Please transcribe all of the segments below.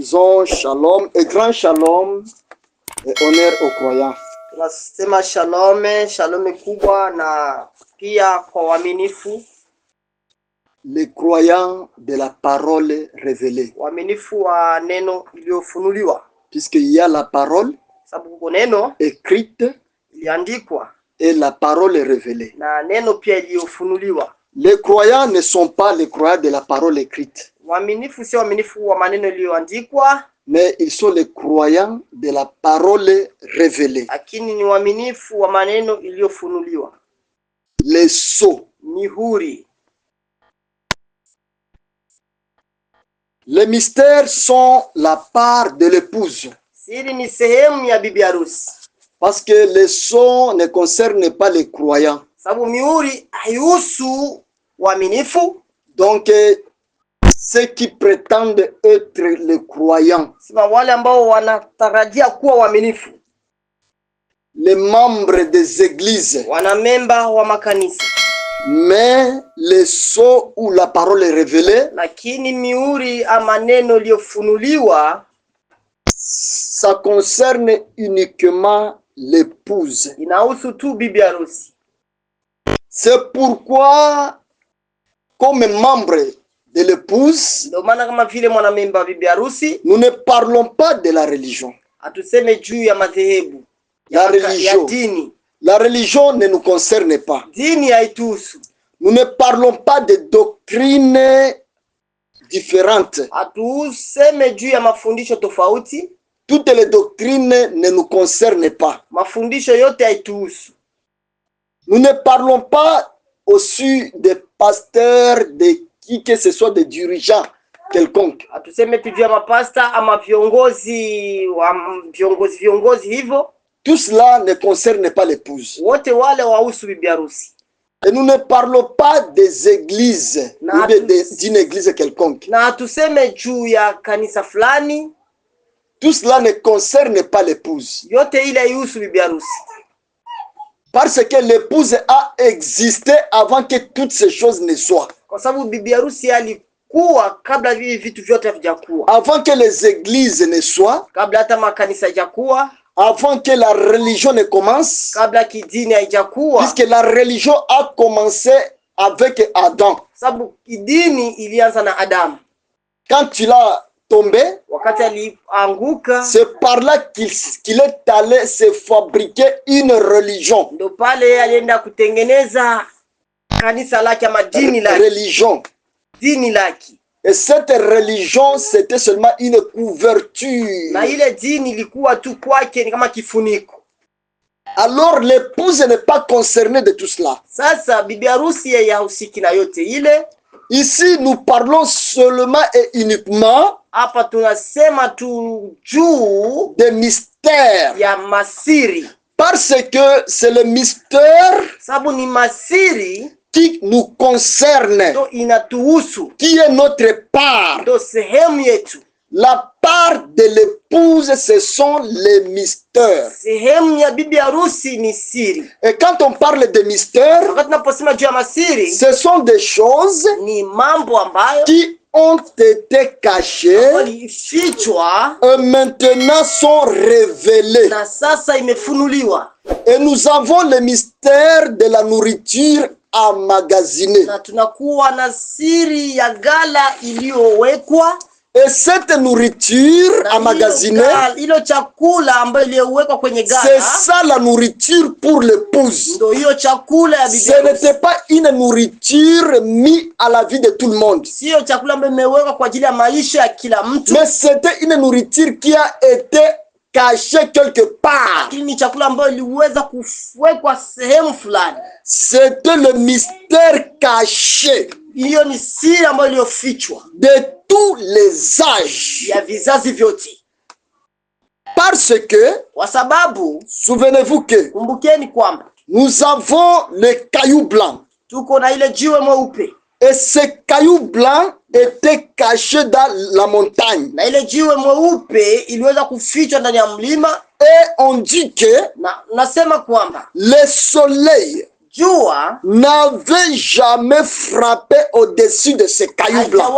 disons shalom et grand shalom et honneur aux croyants. Tunasema shalom kubwa na pia kwa waaminifu. Les croyants de la parole révélée. Waaminifu wa neno iliyofunuliwa. Puisqu'il y a la parole sababu kuna neno écrite iliandikwa et la parole révélée. Na neno pia iliyofunuliwa. Les croyants ne sont pas les croyants de la parole écrite. Waaminifu sio waaminifu wa maneno iliyoandikwa, mais ils sont les croyants de la parole révélée. Lakini ni waaminifu wa maneno iliyofunuliwa. Les sceaux. Mihuri. Les mystères sont la part de l'épouse. Siri ni sehemu ya bibi harusi. Parce que les sceaux ne concernent pas les croyants. Sababu mihuri haihusu waaminifu. Donc ceux qui prétendent être les croyants. Sima wale ambao wanatarajia kuwa waaminifu. Les membres des églises. Wanamemba wa makanisa. Mais les sceaux où la parole est révélée, lakini mihuri ama neno liyofunuliwa, ça concerne uniquement l'épouse. Inahusu tu bibi harusi. C'est pourquoi comme membre de l'épouse, ndio maana kama vile mwanamemba bibi harusi, nous ne parlons pas de la religion. Atuseme juu ya madhehebu. La religion. Ya dini. La religion ne nous concerne pas. Dini haituhusu. Nous ne parlons pas de doctrines différentes. Atuseme juu ya mafundisho tofauti. Toutes les doctrines ne nous concernent pas. Mafundisho yote haituhusu. Nous ne parlons pas aussi des pasteurs, de qui que ce soit, des dirigeants quelconque. Atuseme tu juu ya mapasta ama viongozi hivyo. Tout cela ne concerne pas l'épouse. Wote wale wahusu bibi harusi. Et nous ne parlons pas des églises ou d'une église quelconque. Na tuseme juu ya kanisa fulani. Tout cela ne concerne pas l'épouse. Yote ile haihusu bibi harusi. Parce que l'épouse a existé avant que toutes ces choses ne soient. Kwa sababu bibi harusi alikuwa kabla hivi vitu vyote havijakuwa. Avant que les églises ne soient. Kabla hata makanisa hajakuwa. Avant que la religion ne commence. Kabla kidini haijakuwa. Puisque la religion a commencé avec Adam. Sababu kidini ilianza na Adam. Quand il a tombé, wakati alianguka, c'est par là qu'il est allé se fabriquer une religion. Ndo pale alienda kutengeneza kanisa lake ama dini lake. Religion. Dini lake. Et cette religion, c'était seulement une couverture. Na ile dini ilikuwa tu kwake ni kama kifuniko. Alors l'épouse n'est pas concernée de tout cela. Sasa bibi harusi yeye hahusiki na yote ile. Ici nous parlons seulement et uniquement hapa tunasema tu juu des mystères. Ya masiri. Parce que c'est le mystère sababu ni masiri qui nous concerne. Do inatuhusu. Qui est notre part. Do sehemu yetu. La part de l'épouse, ce sont les mystères. Sehemu ya bibi harusi ni siri. Et quand on parle de mystères, wakati tunaposema juu ya masiri, ce sont des choses ni mambo ambayo qui ont été cachées et maintenant sont révélées. Na sasa imefunuliwa. Et nous avons le mystère de la nourriture emmagasinée. Na tunakuwa na siri ya gala iliyowekwa. Et cette nourriture emmagasinée, c'est ça la nourriture pour l'épouse. Ce n'était pas une nourriture mise à la vie de tout le monde. Mais c'était une nourriture qui a été cachée quelque part. C'était le mystère caché de tous les âges. Parce que, souvenez-vous que nous avons le caillou blanc. Et ce caillou blanc était caché dans la montagne. Et on dit que le soleil n'avait jamais frappé au-dessus de ce caillou blanc.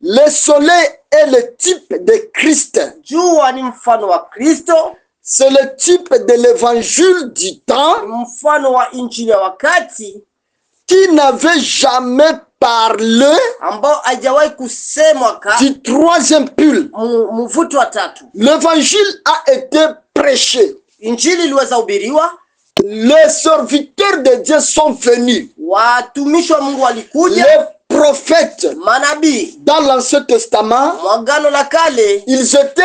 Le soleil est le type de Christ. Jua ni mfano wa Kristo. C'est le type de l'évangile du temps. Mfano wa injili ya wakati. Qui n'avait jamais parlé ambao hajawahi kusemwa du troisième pull. Mvuto wa tatu. L'évangile a été prêché. Injili iliweza hubiriwa. Les serviteurs de Dieu sont venus. Watumishi wa Mungu walikuja. Les prophètes, manabii, dans l'Ancien Testament, Agano la Kale, ils étaient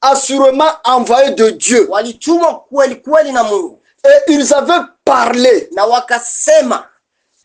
assurément envoyés de Dieu. Walitumwa kweli kweli na Mungu. Et ils avaient parlé. Na wakasema.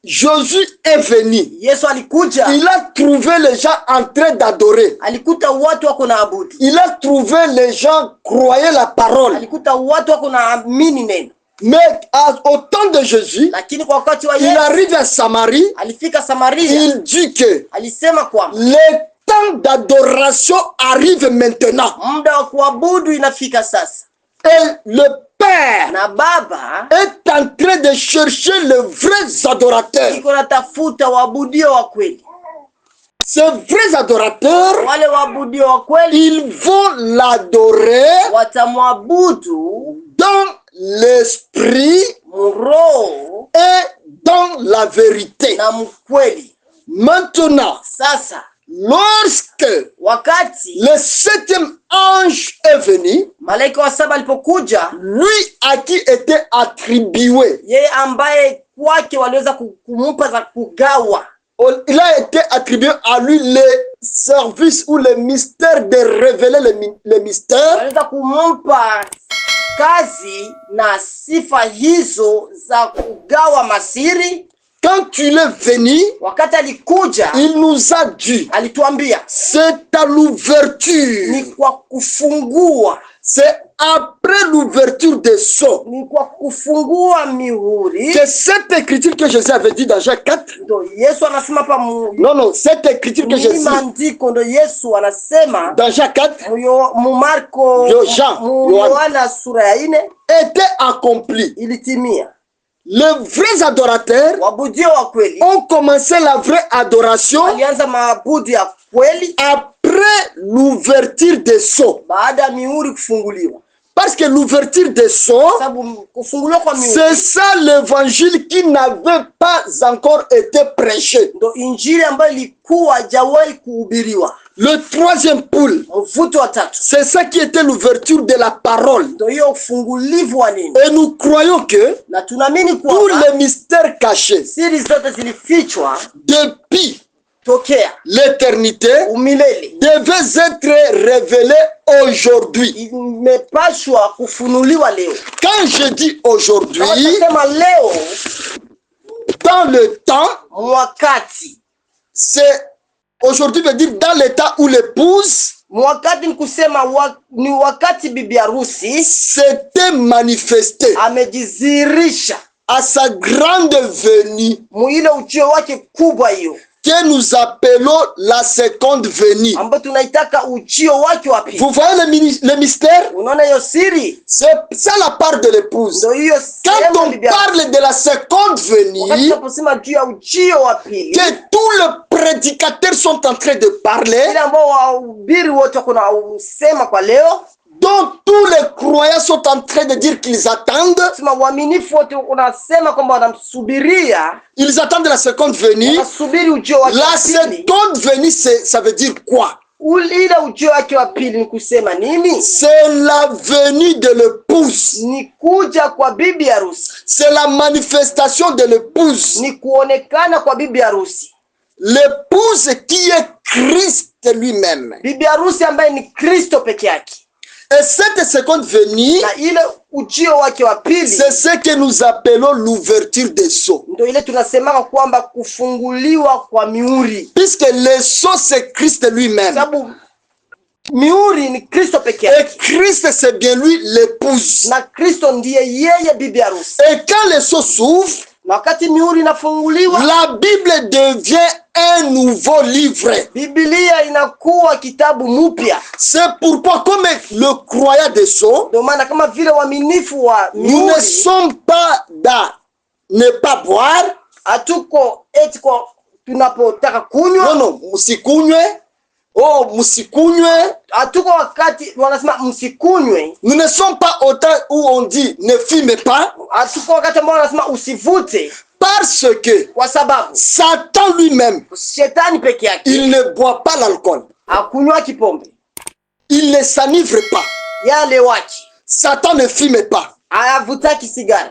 Jésus est venu. Yesu alikuja. Il a trouvé les gens en train d'adorer. Alikuta watu wako na abudu. Il a trouvé les gens croyaient la parole. Alikuta watu wako na amini neno. Mais au temps de Jésus, lakini kwa wakati wa Yesu, il arrive à Samarie. Alifika Samaria. Il dit que alisema kwamba le temps d'adoration arrive maintenant. Muda wa kuabudu inafika sasa. Et le Père na Baba est en train de chercher les vrais adorateurs. Iko natafuta waabudio wa kweli. Ces vrais adorateurs, wale waabudio wa kweli, ils vont l'adorer watamwabudu dans l'esprit roho et dans la vérité. Na mkweli. Maintenant, sasa lorsque wakati le septième ange est venu, malaika wa saba alipokuja, lui à qui était attribué, yeye ambaye kwake waliweza kumpa za kugawa, il a été attribué à lui les services ou les mystères de révéler les mystères. Waliweza kumpa kazi na sifa hizo za kugawa masiri. Quand il est venu, wakati alikuja, il nous a dit, alituambia, c'est à l'ouverture, ni kwa kufungua, c'est après l'ouverture des sceaux, ni kwa kufungua mihuri, que cette écriture que Jésus avait dit dans Jacques 4, ndo Yesu anasema pa non, cette écriture que Jésus maandiko ndo Yesu anasema dans Jacques 4, mu Marko, Yohana sura ya 4, était accompli. Ilitimia. Les vrais adorateurs ont commencé la vraie adoration après l'ouverture des sceaux. Parce que l'ouverture des sceaux, c'est ça l'évangile qui n'avait pas encore été prêché. Le troisième poule, c'est ça qui était l'ouverture de la parole. Et nous croyons que tous les mystères cachés depuis l'éternité devaient être révélés aujourd'hui. Quand je dis aujourd'hui, dans le temps, c'est aujourd'hui veut dire dans l'état où l'épouse s'était manifesté à sa grande venue, que nous appelons la seconde venue. Vous voyez le mystère? C'est ça la part de l'épouse. Quand on parle de la seconde venue, que tous les prédicateurs sont en train de parler, dont tous les croyants sont en train de dire qu'ils attendent. Ils attendent la seconde venue. La seconde venue, ça veut dire quoi? C'est la venue de l'épouse. C'est la manifestation de l'épouse. L'épouse qui est Christ lui-même. Et cette seconde venue, c'est ce que nous appelons l'ouverture des sceaux. Puisque les sceaux, c'est Christ lui-même. Et Christ, c'est bien lui l'épouse. Et quand les sceaux s'ouvrent, la Bible devient un nouveau livre. C'est pourquoi, comme le croyant des sceaux, nous ne sommes pas dans ne pas boire. Non, usikunywe. Oh, musikunywe. Hatuko wakati wanasema msikunywe. Nous ne sommes pas au temps où on dit ne fume pas. Hatuko wakati ambao wanasema usivute. Parce que kwa sababu Satan lui-même, shetani peke yake, il ne boit pas l'alcool. Hakunywa kipombe. Il ne s'enivre pas. Yale waki. Satan ne fume pas. Havutaki sigara.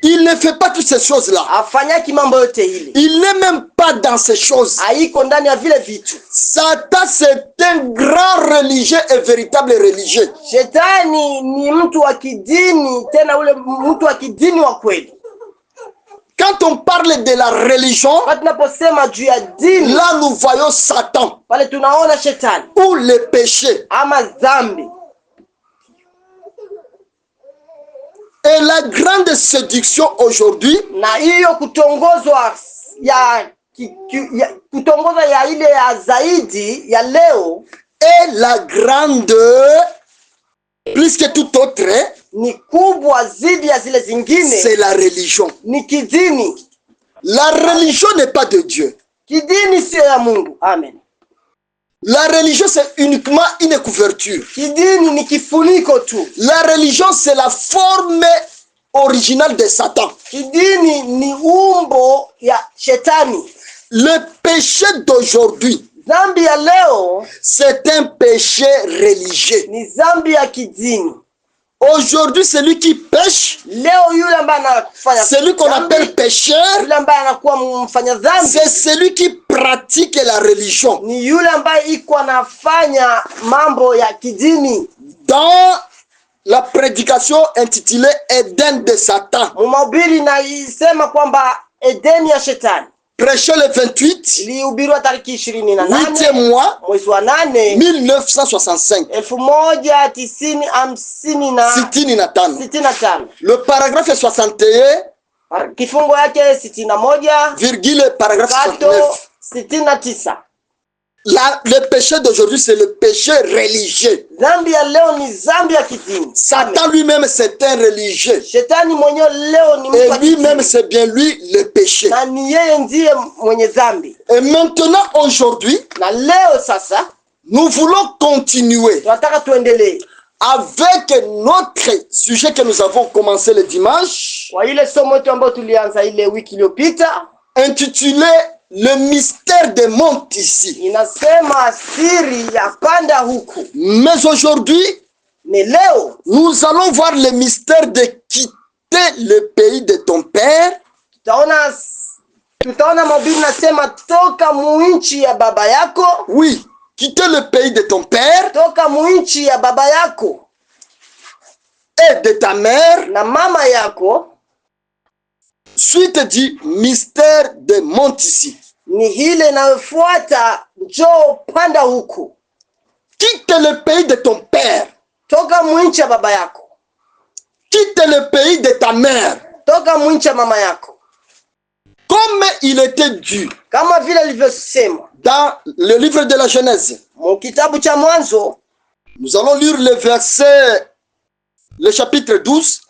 Il ne fait pas toutes ces choses-là. Afanyaki mambo yote ile. Il n'est même pas dans ces choses. Haiko ndani ya vile vitu. Satan, c'est un grand religieux et véritable religieux. Shetani ni mtu wa kidini, tena ule mtu wa kidini wa kweli. Quand on parle de la religion, là nous voyons Satan ou le péché. Et la grande séduction aujourd'hui est la grande, plus que tout autre, c'est la religion. La religion n'est pas de Dieu. Amen. La religion, c'est uniquement une couverture. La religion, c'est la forme originale de Satan. Le péché d'aujourd'hui, c'est un péché religieux. Aujourd'hui, celui qui pêche, celui qu'on appelle pécheur, c'est celui qui pratique la religion. Dans la prédication intitulée Éden de Satan, prêché le 28, 8e mois, 1965. Le paragraphe 61, virgule paragraphe 69. Le péché d'aujourd'hui, c'est le péché religieux. Satan lui-même, c'est un religieux. Et lui-même, c'est bien lui le péché. Et maintenant, aujourd'hui, nous voulons continuer avec notre sujet que nous avons commencé le dimanche, intitulé Le mystère des montes ici. Mais aujourd'hui, nous allons voir le mystère de quitter le pays de ton père. Oui, quitter le pays de ton père et de ta mère. Suite du mystère de monte ici. Quitte le pays de ton père. Quitte le pays de ta mère. Comme il était dû dans le livre de la Genèse. Nous allons lire le chapitre 12.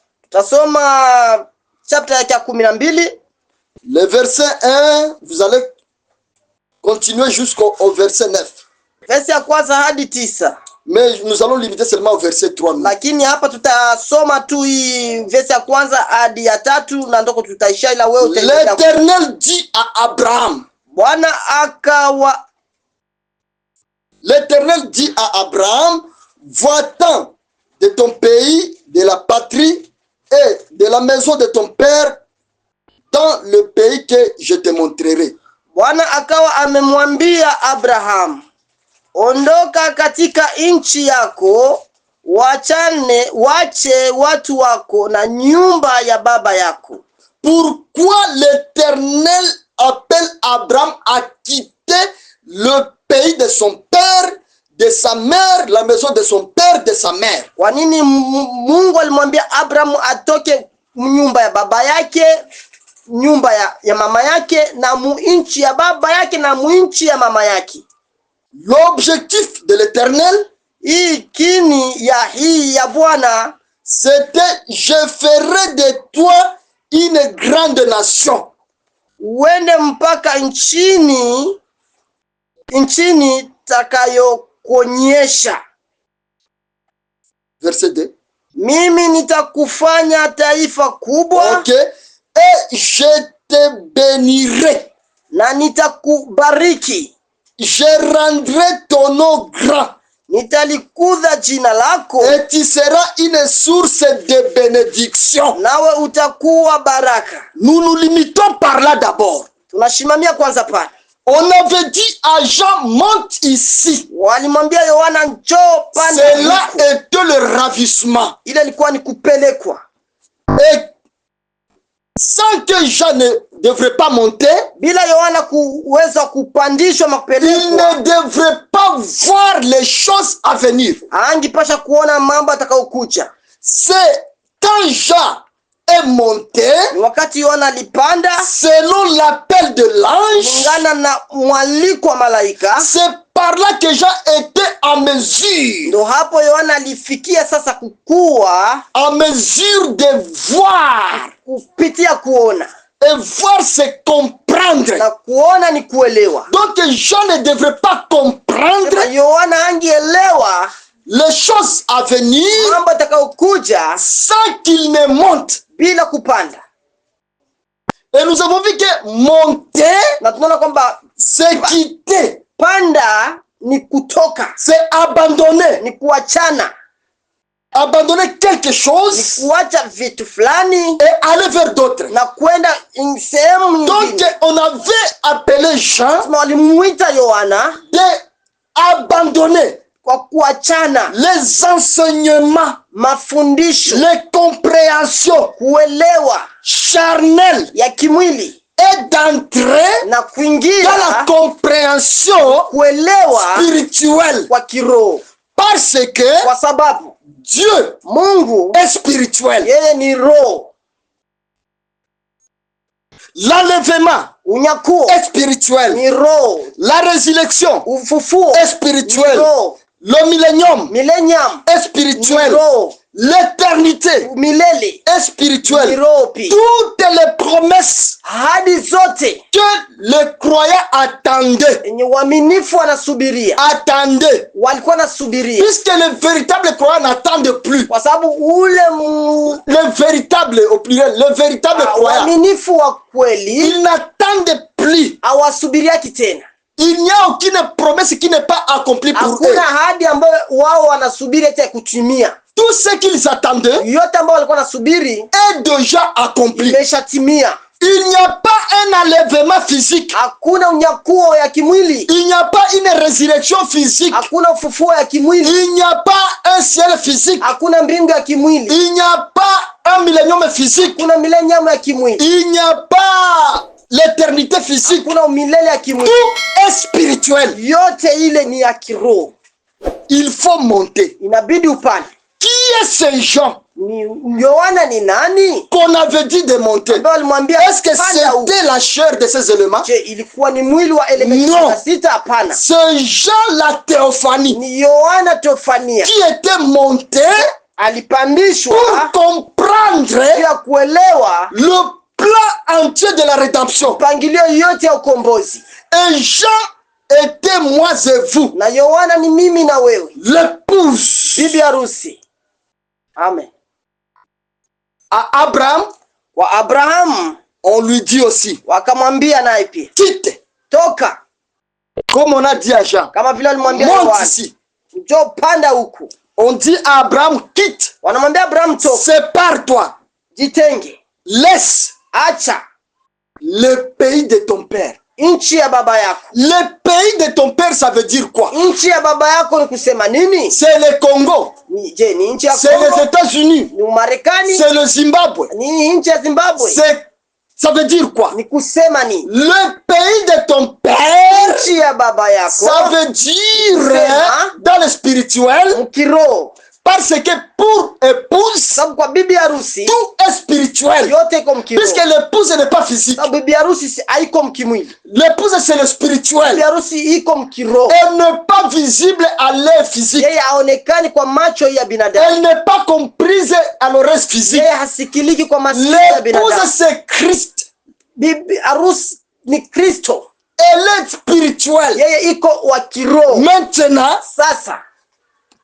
Le verset 1, vous allez continuer jusqu'au verset 9. Mais nous allons limiter seulement au verset 3. L'Éternel dit à Abraham. L'Éternel dit à Abraham, va-t'en de ton pays, de la patrie et de la maison de ton père dans le pays que je te montrerai. Bwana akawa amemwambia Abraham, ondoka katika nchi yako, wache watu wako na nyumba ya baba yako. Pourquoi l'Éternel appelle Abraham à quitter le pays de son père, de sa mère, la maison de son père, de sa mère? Kwa nini Mungu alimwambia Abraham atoke nyumba ya baba yake, nyumba ya mama yake, na nchi ya baba yake na nchi ya mama yake? L'objectif de l'Éternel, kini ya Bwana, c'était je ferai de toi une grande nation. Uende mpaka nchini nitakayokuonyesha. Verset 2. Mimi nitakufanya taifa kubwa. Ok. Et je te bénirai. Na nitakubariki. Je rendrai ton nom grand. Nitalikuza jina lako. Et tu seras une source de bénédiction. Nawe utakuwa baraka. Nous nous limitons par là d'abord. Tunashimamia kwanza pale. On avait dit à Jean, monte ici. Walimwambia Yohana njoo pande. Cela était le ravissement. Ile ilikuwa ni kupelekwa. Et sans que Jean ne devrait pas monter, bila Yohana kuweza kupandishwa il makupelekwa, ne devrait pas voir les choses à venir. Angipasha kuona mambo atakayokuja. C'est quand Jean est monté, wakati Yohana alipanda, selon l'appel de l'ange, kulingana na mwaliko wa malaika, c'est par là que Jean était en mesure. Ndo hapo Yohana alifikia sasa kukua, en mesure de voir. Kupitia kuona. Et voir, c'est comprendre. Na kuona ni kuelewa. Donc Jean ne devrait pas comprendre Yohana angeelewa les choses à venir mambo atakayokuja sans qu'il ne monte. Bila kupanda. Et nous avons vu que monter, na tunaona kwamba c'est quitter. Panda ni kutoka. C'est abandonner. Ni kuachana. Abandonner quelque chose ni kuacha vitu fulani et aller vers d'autres. Na kwenda sehemu nyingine. Donc on avait appelé Jean walimuita Yohana de abandonner kwa kuachana les enseignements, mafundisho, les compréhensions kuelewa charnelles ya kimwili et d'entrer na kuingia dans la compréhension kuelewa spirituelle kwa kiroho. Parce que kwa sababu Dieu Mungu est spirituel. Yeye ni roho. L'enlèvement unyakuo est spirituel. Ni roho. La résurrection ufufuo est spirituel. Ni roho. Le millénium est spirituel. Ni roho. L'éternité milele est spirituelle. Ni toutes les promesses ahadi zote que les croyants attendaient, walikuwa nasubiria, puisque les véritables croyants n'attendent plus. Kwa sababu le véritable au pluriel, le véritable croyant, waaminifu wa kweli, ils n'attendent plus. Hawasubiriaki tena. Il n'y a aucune promesse qui n'est pas accomplie pour eux. Hakuna ahadi ambayo wao wanasubiri eti kutimia. Tout ce qu'ils attendaient yote ambayo walikuwa nasubiri est déjà accompli. Imeshatimia. Il n'y a pas un enlèvement physique. Hakuna unyakuo ya kimwili. Il n'y a pas une résurrection physique. Hakuna ufufuo ya kimwili. Il n'y a pas un ciel physique. Hakuna mbingu ya kimwili. Il n'y a pas un millénium physique. Hakuna millennium ya kimwili. Il n'y a pas l'éternité physique. Hakuna milele ya kimwili. Tout est spirituel. Yote ile ni ya kiroho. Il faut monter. Inabidi upande. Qui est ce Jean? Yohana ni nani? Qu'on avait dit de monter. Est-ce que c'était la chair de ces éléments? Ilikuwa ni mwili wa elementi sita? Hapana. C'est Jean la théophanie. Ni Yohana Theophania. Qui était monté alipandishwa pour comprendre ya kuelewa le plan entier de la rédemption. Pangilio yote ya ukombozi. Et Jean était moi et vous. Na Yohana ni mimi na wewe. L'épouse. Bibi harusi. Amen. À Abraham, wa Abraham, on lui dit aussi, wakamwambia naye pia, quitte. Toka. Comme on a dit à Jean. Kama vile alimwambia Yohana. Ici. Njoo panda huku. On dit à Abraham, quitte. Wanamwambia Abraham toka. Sépare-toi. Jitenge. Laisse. Acha. Le pays de ton père. Nchi ya baba yako. Le pays de ton père, ça veut dire quoi? Nchi ya baba yako ni kusema nini? C'est le Congo. Je, ni nchi ya Congo. C'est les États-Unis. Ni Marekani. C'est le Zimbabwe. Ni nchi ya Zimbabwe. Ça veut dire quoi? Ni kusema nini? Le pays de ton père, nchi ya baba yako, ça veut dire dans le spirituel, mkiro. Parce que pour épouse, kwa bibi harusi, tout est spirituel. Yote iko mkiro. Puisque l'épouse n'est pas physique. Bibi harusi haiko mkimwili. L'épouse c'est le spirituel. Bibi harusi iko mkiro. Elle n'est pas visible à l'œil physique. Yeye haonekani kwa macho ya binadamu. Elle n'est pas comprise à l'oreille physique. Yeye hasikiliki kwa masikio ya binadamu. L'épouse c'est Christ. Bibi harusi ni Kristo. Elle est spirituelle. Yeye iko wa kiroho. Maintenant, Sasa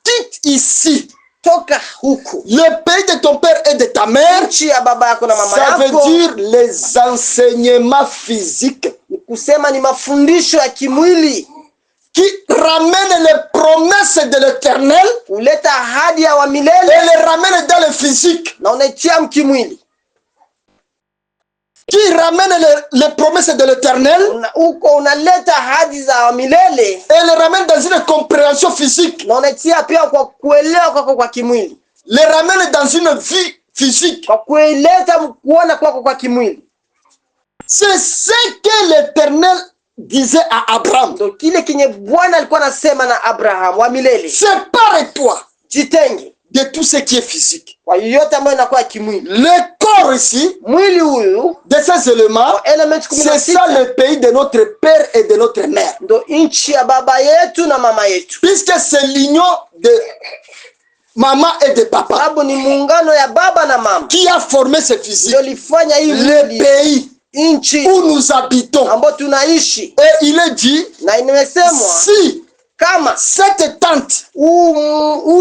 quitte ici toka huku, le pays de ton père et de ta mère. nchi ya baba yako na mama Ça veut yako. dire les enseignements physiques Ni kusema ni mafundisho ya kimwili qui ramènent les promesses de l'Éternel uleta ahadi ya wa et milele les ramènent dans le physique. na unaitia mkimwili. Qui ramènent les promesses de l'Éternel Uko unaleta ahadi za wa milele et les ramènent dans une compréhension physique. na unaitia pia kwa kuelewa kwako kwa kimwili, Les ramènent dans une vie physique. kwa kueleta kuona kwako kwa kimwili. C'est ce que l'Éternel disait à Abraham. Ndio kile kinye Bwana alikuwa anasema na Abraham wa milele. Sépare-toi Jitenge de tout ce qui est physique. kwa yote ambayo inakuwa kimwili. Le corps ici, Mwili huyu de ces éléments, element c'est ça le pays de notre père et de notre mère. ndo nchi ya baba yetu na mama yetu, Puisque c'est l'union de maman et de papa sababu ni muungano ya baba na mama qui a formé ce physique. ndio lifanya hii Le mwili, pays nchi où nous habitons. ambayo tunaishi. Et il est dit, Na imesemwa si kama cette tente,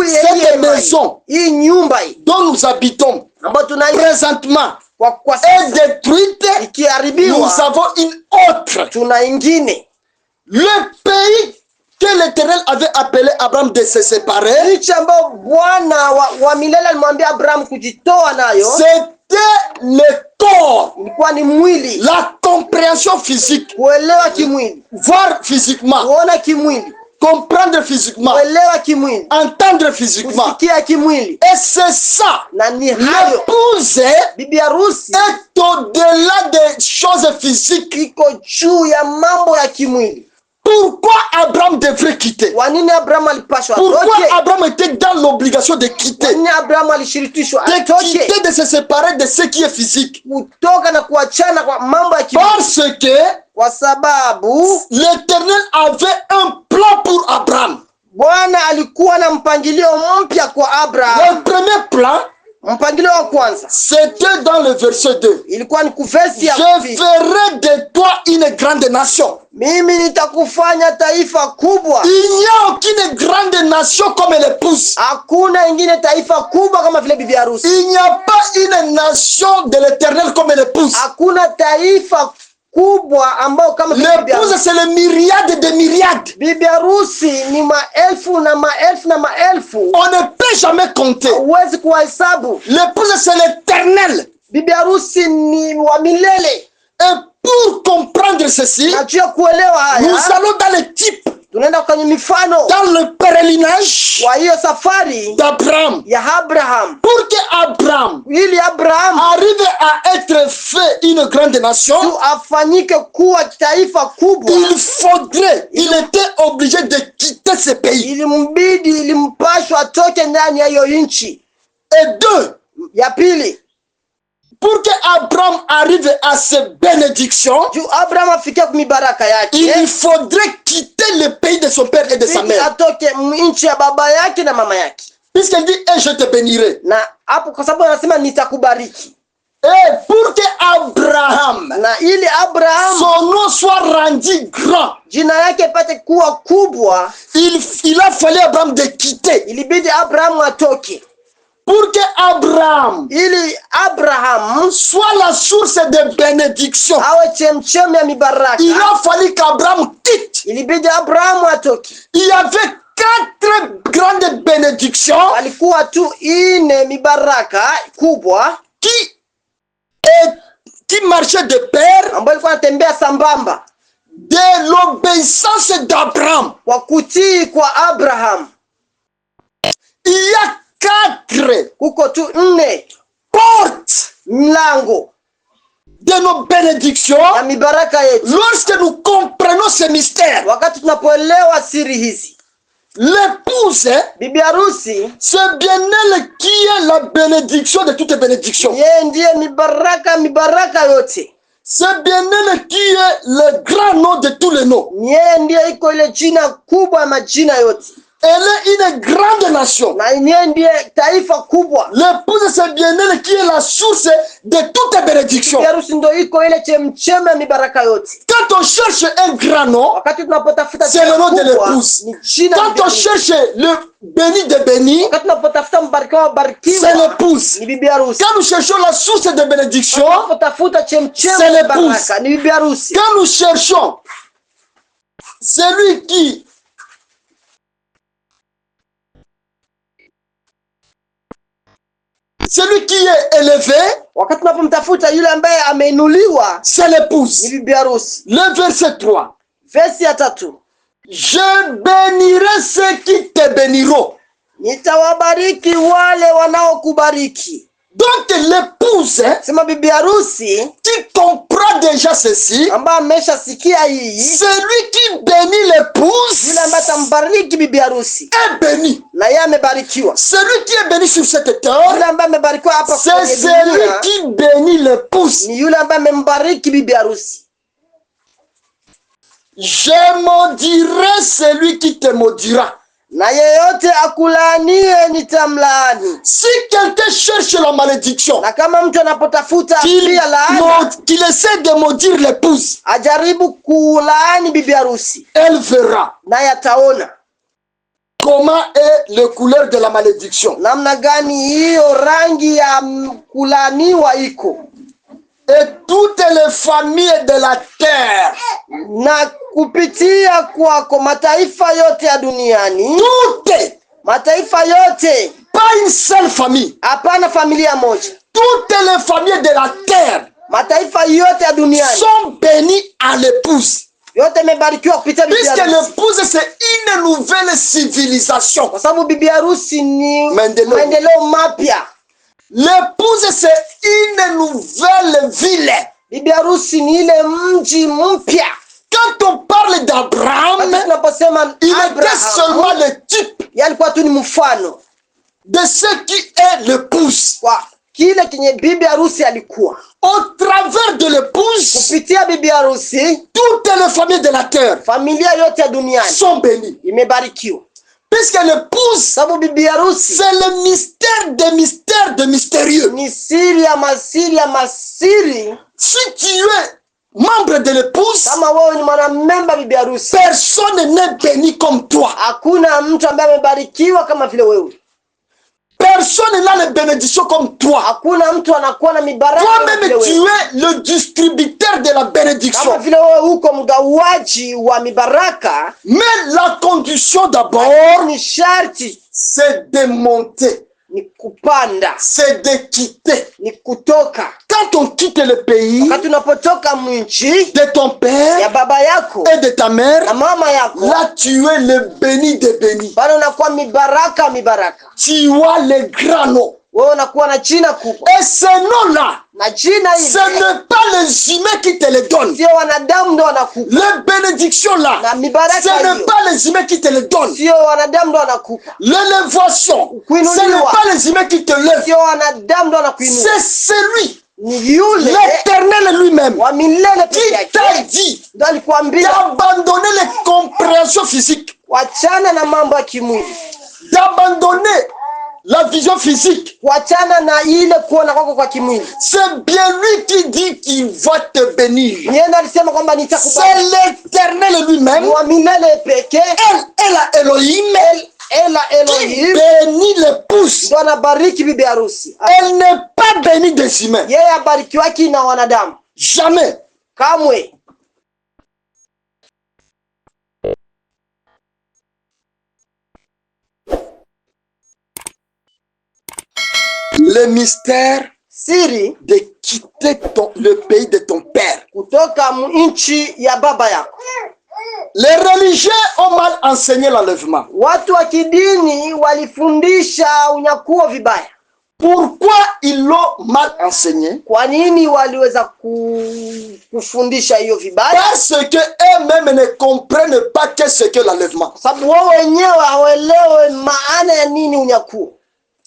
cette maison hii nyumba hii dont nous habitons ambayo tunaishi présentement kwa est sasa détruite, ikiharibiwa, nous avons une autre. tuna ingine. Le pays que l'Éternel avait appelé Abraham de se séparer, Nchi ambayo Bwana wa milele alimwambia Abraham kujitoa nayo c'était le corps, ilikuwa ni mwili, la compréhension physique, kuelewa kimwili, voir physiquement, kuona kimwili, comprendre physiquement, kuelewa kimwili, entendre physiquement. kusikia kimwili. Et c'est ça. Na ni hayo L'épouse bibi harusi est au-delà des choses physiques. iko juu ya mambo ya kimwili. Pourquoi Abraham devrait quitter? Kwa nini Abraham alipashwa Pourquoi atoke? Abraham était dans l'obligation de Kwa quitter? nini Abraham alishirikishwa De atoke, quitter, de se séparer de ce qui est physique. kutoka na kuachana kwa mambo ya kimwili? Parce que Kwa sababu l'Éternel avait un plan pour Abraham. Bwana alikuwa na mpangilio mpya kwa Le Abraham. premier plan, Mpangilio wa kwanza c'était dans le verset 2. ilikuwa ni kuvesi ya Je pili. ferai de toi une grande nation. Mimi nitakufanya taifa kubwa. Il n'y a aucune grande nation comme l'épouse. Hakuna ingine taifa kubwa kama vile bibi harusi. Il n'y a pas une nation de l'Éternel comme l'épouse. Hakuna taifa kubwa ambao kama vile bibi L'épouse, harusi. c'est le myriade de myriades. Bibi harusi ni maelfu na maelfu na maelfu. On ne peut jamais compter. Huwezi kuwahesabu. L'épouse, c'est l'éternel. Bibi harusi ni wa milele. Et pour comprendre ceci, Na juu ya kuelewa nous haya, allons dans le type, tunaenda kwenye mifano dans le pèlerinage wa hiyo safari d'Abraham. ya Abraham. Pour que Abraham Ili Abraham arrive à être fait une grande nation, tu afanyike kuwa taifa kubwa, il était obligé de quitter ce pays. ilimpashwa atoke ndani ya hiyo nchi. Et deux, Ya pili, pour que Abraham arrive à ses bénédictions, juu Abraham afike kumibaraka il yake, faudrait quitter le pays de son père et de sa ili mère. atoke nchi ya baba yake na mama yake. Puisqu'il dit, et je te bénirai. Na hapo kwa sababu anasema nitakubariki. Et pour que Abraham, Na ili Abraham son nom soit rendu grand, jina yake ipate kuwa kubwa, il a fallu Abraham de quitter. ilibidi Abraham atoke. Pour que Abraham Ili Abraham soit la source de bénédiction, awe chemchem ya mibaraka, il a fallu qu'Abraham quitte. ilibidi Abraham atoke. Il y avait 4 grandes bénédictions Alikuwa tu ine mibaraka kubwa qui marchaient de pair ambayo ilikuwa anatembea sambamba de l'obéissance d'Abraham. kwa kutii kwa Abraham. Il y a 4 Kuko tu 4 portes mlango de nos bénédictions. ya mibaraka yetu. Lorsque nous comprenons ce mystère, Wakati tunapoelewa siri hizi, l'épouse, bibi harusi c'est bien elle qui est la bénédiction de toutes les bénédictions. yeye ndiye mibaraka yote. C'est bien elle qui est le grand nom de tous les noms. Yeye ndiye iko ile jina kubwa ya majina yote. Elle est une grande nation. Na yeye ndiye taifa kubwa. L'épouse, c'est bien-aimé qui est la source de toutes les bénédictions. Harusi ndio iko ile chemcheme ya mibaraka yote. Quand on cherche un grand nom, Wakati tunapotafuta c'est le nom de l'épouse. Quand on cherche le béni de béni, wakati tunapotafuta mbarikiwa wa barikiwa, c'est l'épouse. ni bibi harusi. Quand nous cherchons la source de bénédiction, Tunapotafuta chemcheme c'est ya l'épouse. baraka, ni bibi harusi. Quand nous cherchons celui qui est élevé, Wakati tunapomtafuta yule ambaye ameinuliwa, c'est l'épouse. ni bibi harusi. Le verset 3. Versi ya 3. Je bénirai ceux qui te béniront. Nitawabariki wale wanaokubariki. Donc l'épouse, Sema bibi harusi qui comprend déjà ceci, ambaye ameshasikia hii, celui qui bénit l'épouse yule ambaye atambariki bibi harusi est béni. na yeye amebarikiwa. Celui qui est béni sur cette terre, Yule ambaye amebarikiwa hapa c'est kwenye celui dunia qui bénit l'épouse. ni yule ambaye amembariki bibi harusi. Je maudirai celui qui te maudira. Na yeyote akulaanie nitamlaani. Si quelqu'un cherche la malédiction, Na kama mtu anapotafuta qu'il pia laana, qu'il essaie de maudire l'épouse, ajaribu kulaani bibi harusi, elle verra naye ataona comment est le couleur de la malédiction. namna gani hiyo rangi ya kulaaniwa iko. Et toutes les familles de la terre, Na kupitia kwako mataifa yote ya duniani, toutes, mataifa yote, pas une seule famille, hapana familia moja, toutes les familles de la terre mataifa yote ya duniani sont bénies à l'épouse. yote imebarikiwa kupitia bibi Puisque harusi. l'épouse, c'est une nouvelle civilisation. Kwa sababu bibi harusi ni Maendeleo. maendeleo mapya. L'épouse, c'est une nouvelle ville. Bibi harusi ni ile mji mpya. Quand on parle d'Abraham, Wakati tunaposema il était Abraham, seulement le type yalikuwa tu ni mfano de ce qui est l'épouse. kwa kile kenye bibi harusi alikuwa. Au travers de l'épouse, Kupitia bibi harusi, toutes les familles de la terre familia yote ya duniani sont bénies. imebarikiwa. Puisque l'épouse, Sababu bibi harusi c'est le mystère des mystères de mystérieux. ni siri ya masiri ya masiri. Si tu es membre de l'épouse, Kama wewe ni mwanamemba bibi harusi, personne n'est béni comme toi. hakuna mtu ambaye amebarikiwa kama vile wewe. Personne n'a les bénédictions comme toi. Hakuna mtu anakuwa na mibaraka kama vile Toi-même, tu wewe. es le distributeur de la Kama bénédiction. vile wewe uko mgawaji wa mibaraka, Mais la condition d'abord, ni sharti c'est de monter, ni kupanda, c'est de quitter. ni kutoka. Quand on quitte le pays Wakati unapotoka mwinchi de ton ya père baba yako et de ta na mère, mama yako, là tu es le béni des bénis. bado unakuwa mibaraka mibaraka. Tu as le grand nom. Wewe unakuwa na jina kubwa, Et ce nom-là, na jina ce hili n'est pas les humains qui te le donnent. sio wanadamu ndio wanakupa, Les bénédictions-là, na mibaraka ce n'est hiyo pas les humains qui te le donnent. sio wanadamu ndio wanakupa, L'élévation, ce n'est pas les humains qui te lèvent. sio wanadamu ndio wanakuinua. C'est celui, Ni yule l'Éternel lui-même, wa milele qui peke t'a yake dit ndio alikwambia d'abandonner les compréhensions physiques, kuachana na mambo ya kimwili, d'abandonner la vision physique. kuachana na ile kuona kwako kwa kimwili. C'est bien lui qui dit qu'il va te bénir. Yeye alisema kwamba C'est nitakubariki. l'Éternel lui-même, Wa milele pekee, elle est la Elohim, ela qui Elohim bénit l'épouse. ndo anabariki bibi harusi. Elle n'est pas bénie des humains. Yeye abarikiwaki na wanadamu Jamais. kamwe. Le mystère Siri de quitter le pays de ton père. kutoka nchi ya baba yako. Les religieux ont mal enseigné l'enlèvement. Watu wa kidini walifundisha unyakuo vibaya. Pourquoi ils l'ont mal enseigné? Kwa nini waliweza kufundisha hiyo vibaya? Parce que eux-mêmes ne comprennent pas qu'est-ce que l'enlèvement. Sababu wao wenyewe hawaelewi maana ya nini unyakuo.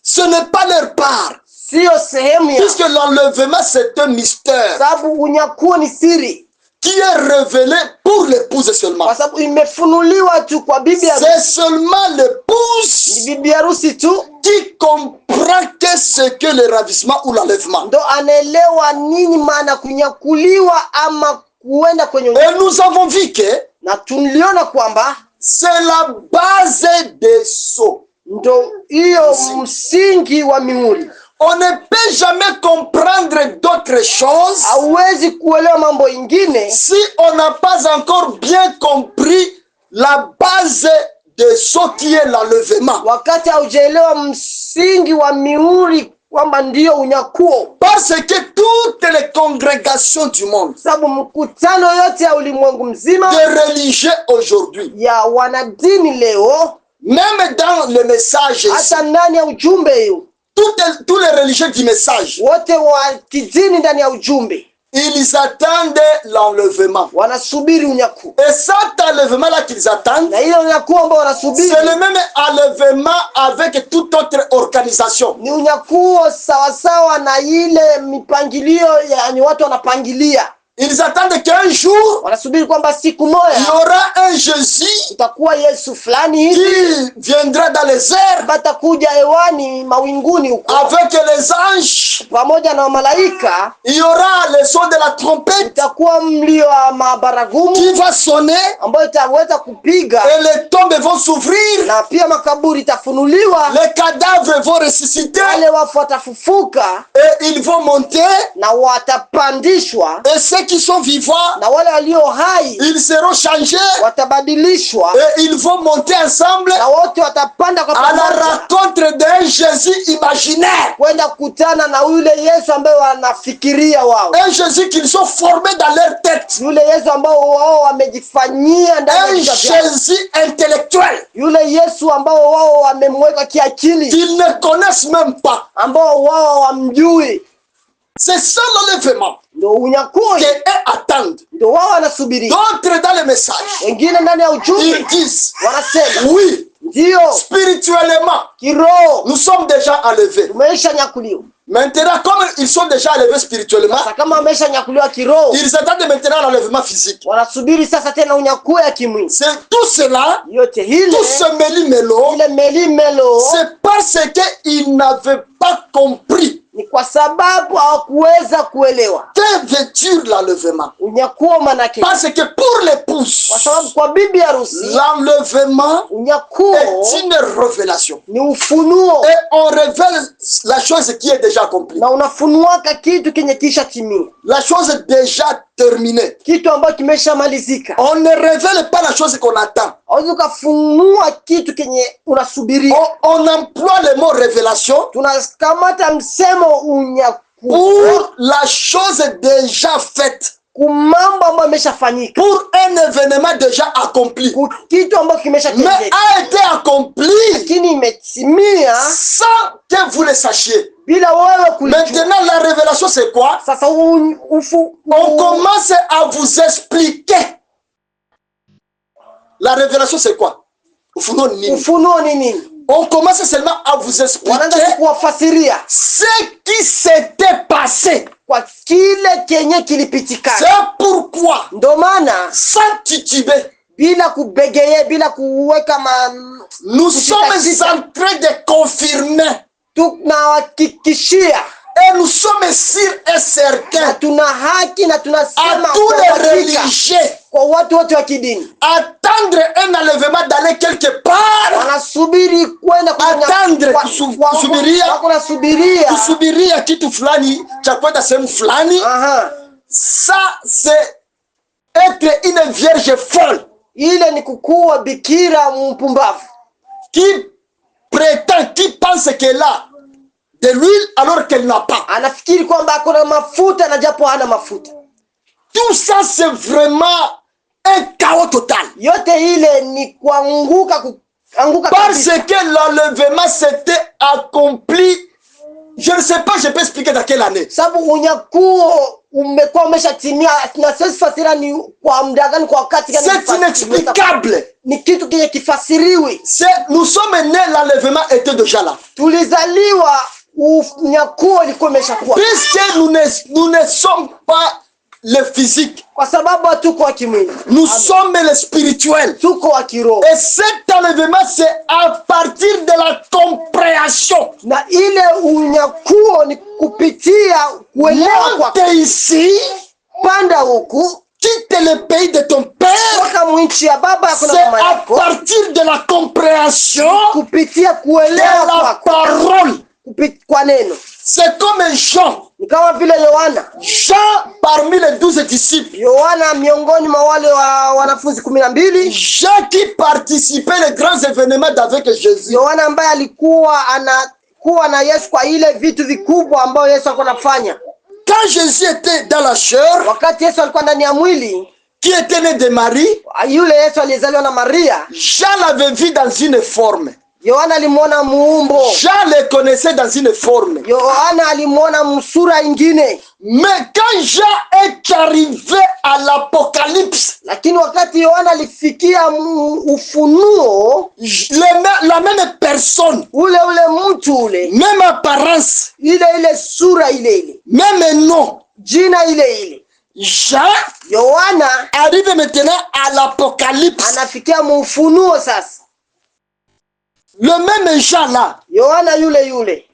Ce n'est pas leur part. Sio sehemu ya. Puisque l'enlèvement c'est un mystère. Sababu unyakuo ni siri. qui est révélé pour l'épouse seulement. Kwa sababu imefunuliwa tu kwa bibi harusi. C'est seulement l'épouse Ni bibi harusi tu qui comprend qu'est ce que le ravissement ou l'enlèvement. ndo anaelewa nini maana kunyakuliwa ama kuenda kwenye Et nous avons vu que na tuliona kwamba c'est la base des sceaux. ndo hiyo msingi wa mihuri. On ne peut jamais comprendre d'autres choses Hauwezi kuelewa mambo ingine si on n'a pas encore bien compris la base de ce qui est l'enlèvement. wakati haujaelewa msingi wa mihuri kwamba ndio unyakuo. Parce que toutes les congrégations du monde, Sababu mkutano yote ya ulimwengu mzima des religieux aujourd'hui, ya wanadini leo, même dans le message, hata ndani ya ujumbe hiyo, tous les religieux du message, wote wa kidini ndani ya ujumbe ils attendent l'enlèvement. wanasubiri unyakuo. Et cet enlèvement-là qu'ils attendent, Na ile unyakuo ambao wanasubiri c'est le même enlèvement avec toute autre organisation. ni unyakuo sawasawa na ile mipangilio yani watu wanapangilia. Ils attendent qu'un jour, Wanasubiri kwamba siku il y moja aura un Jésus utakuwa Yesu fulani hivi qui viendra dans les airs batakuja hewani mawinguni huko avec les anges. pamoja na malaika. Il y aura le son de la trompette Itakuwa mlio wa mabaragumu qui va sonner ambayo itaweza kupiga, et les tombes vont s'ouvrir. na pia makaburi itafunuliwa, Les cadavres vont ressusciter wale wafu watafufuka et ils vont monter. na watapandishwa, Et ceux qui sont vivants, na wale walio hai ils seront changés watabadilishwa, et ils vont monter ensemble na wote watapanda kwa à la pamoja rencontre d'un Jésus imaginaire. kwenda kukutana na yule Yesu ambaye wanafikiria wao, Un Jésus qu'ils ont formé dans leur tête. yule Yesu ambao wao wamejifanyia ndani ya Un vichwa vyao, Jésus intellectuel yule Yesu ambao wao wamemweka kiakili, qu'ils ne connaissent même pas. ambao wao wamjui. C'est ça l'enlèvement Ndio unyakuo, qu'eux attendent. ndio wao wanasubiri. D'autres dans le message, Wengine ndani ya ujumbe ils disent, wanasema oui, ndio spirituellement, kiroho nous sommes déjà enlevés. tumeisha nyakuliwa. Maintenant, comme ils sont déjà enlevés spirituellement, Sasa kama wamesha nyakuliwa kiroho, ils attendent maintenant l'enlèvement physique. wanasubiri sasa tena unyakuo ya kimwili. C'est tout cela, Yote hile tout ce méli-mélo, ile melimelo c'est parce qu'ils n'avaient pas compris ni kwa sababu hawakuweza kuelewa que veut dire l'enlèvement. unyakuo manake. Parce que pour l'épouse, Kwa sababu kwa bibi harusi l'enlèvement unyakuo est une révélation. ni ufunuo, Et on révèle la chose qui est déjà accomplie. na unafunuaka kitu kenye kisha timia, La chose déjà terminée. kitu ambacho kimesha malizika. On ne révèle pas la chose qu'on attend. Hauwezi ukafunua kitu kenye unasubiria. On emploie le mot révélation Tunakamata msemo unyakuo pour la chose déjà faite, kumambo ambayo imeshafanyika, pour un événement déjà accompli, kitu ambacho mais kimeshatendeka a été accompli lakini imetimia sans que vous le sachiez. bila wewe kulijua. Maintenant, la révélation, c'est quoi? Sasa On commence à vous expliquer. La révélation, c'est quoi? ufunuo ni nini? On commence seulement à vous Wanaanza expliquer kuwafasiria ce qui s'était passé. kwa kile kenye kilipitikana. C'est pourquoi, Ndio maana sans tituber, bila kubegeye, bila kuweka nous sommes en train de confirmer tunahakikishia et nous sommes sûrs et na certains tuna haki na à tunasema tous kwa les hakika religieux kwa watu wote wa kidini attendre un enlèvement d'aller quelque part, wanasubiri kwenda attendre kusubiria kitu fulani cha kwenda sehemu fulani. Ça c'est être une vierge folle ile ni kukuwa bikira mpumbavu qui prétend, qui pense qu'elle a de l'huile alors qu'elle n'a pas. anafikiri kwamba akona mafuta na japo hana mafuta. Tout ça c'est vraiment un chaos total. Yote ile ni kuanguka parce que l'enlèvement s'était accompli, je ne sais pas, je peux expliquer dans quelle année. Sababu unyakuo umekuwa umeshatimia, na sisi fasira ni kwa muda gani, kwa wakati gani? C'est inexplicable. Ni kitu kenye kifasiriwi. Nous sommes nés, l'enlèvement était déjà là. Tulizaliwa unyakuo ilikuwa imeshakuwa. Puisque nous ne sommes pas le physique. Kwa sababu hatuko wa kimwili. Nous sommes les spirituels. Tuko wa kiroho. Et cet enlèvement, c'est à partir de la compréhension. Na ile unyakuo ni kupitia kuelewa kwa. Monte ici. Panda huku. Quitte le pays de ton père. Toka mwinchi ya baba yako na mama C'est yako. à partir de la compréhension. Kupitia kuelewa de la parole. Kwa neno. C'est comme Jean. Ni kama vile Yohana. Jean parmi les 12 disciples. Yohana miongoni mwa wale wanafunzi 12. Jean qui participait les grands événements d'avec Jésus. Yohana ambaye alikuwa anakuwa na Yesu kwa ile vitu vikubwa ambayo Yesu alikuwa anafanya. Quand Jésus était dans la chair, wakati Yesu alikuwa ndani ya mwili, qui était né de Marie, yule Yesu alizaliwa na Maria, Jean l'avait vu dans une forme. Yohana alimuona muumbo. Jean le connaissait dans une forme. Yohana alimuona msura ingine. Mais quand Jean est arrivé à l'Apocalypse, lakini wakati Yohana alifikia ufunuo, la même personne, ule mtu ule, même apparence, ile sura ile, même nom, jina ile. Jean, Yohana arrive maintenant à l'Apocalypse. Anafikia ufunuo sasa. Le même Jean là. Yohana yule.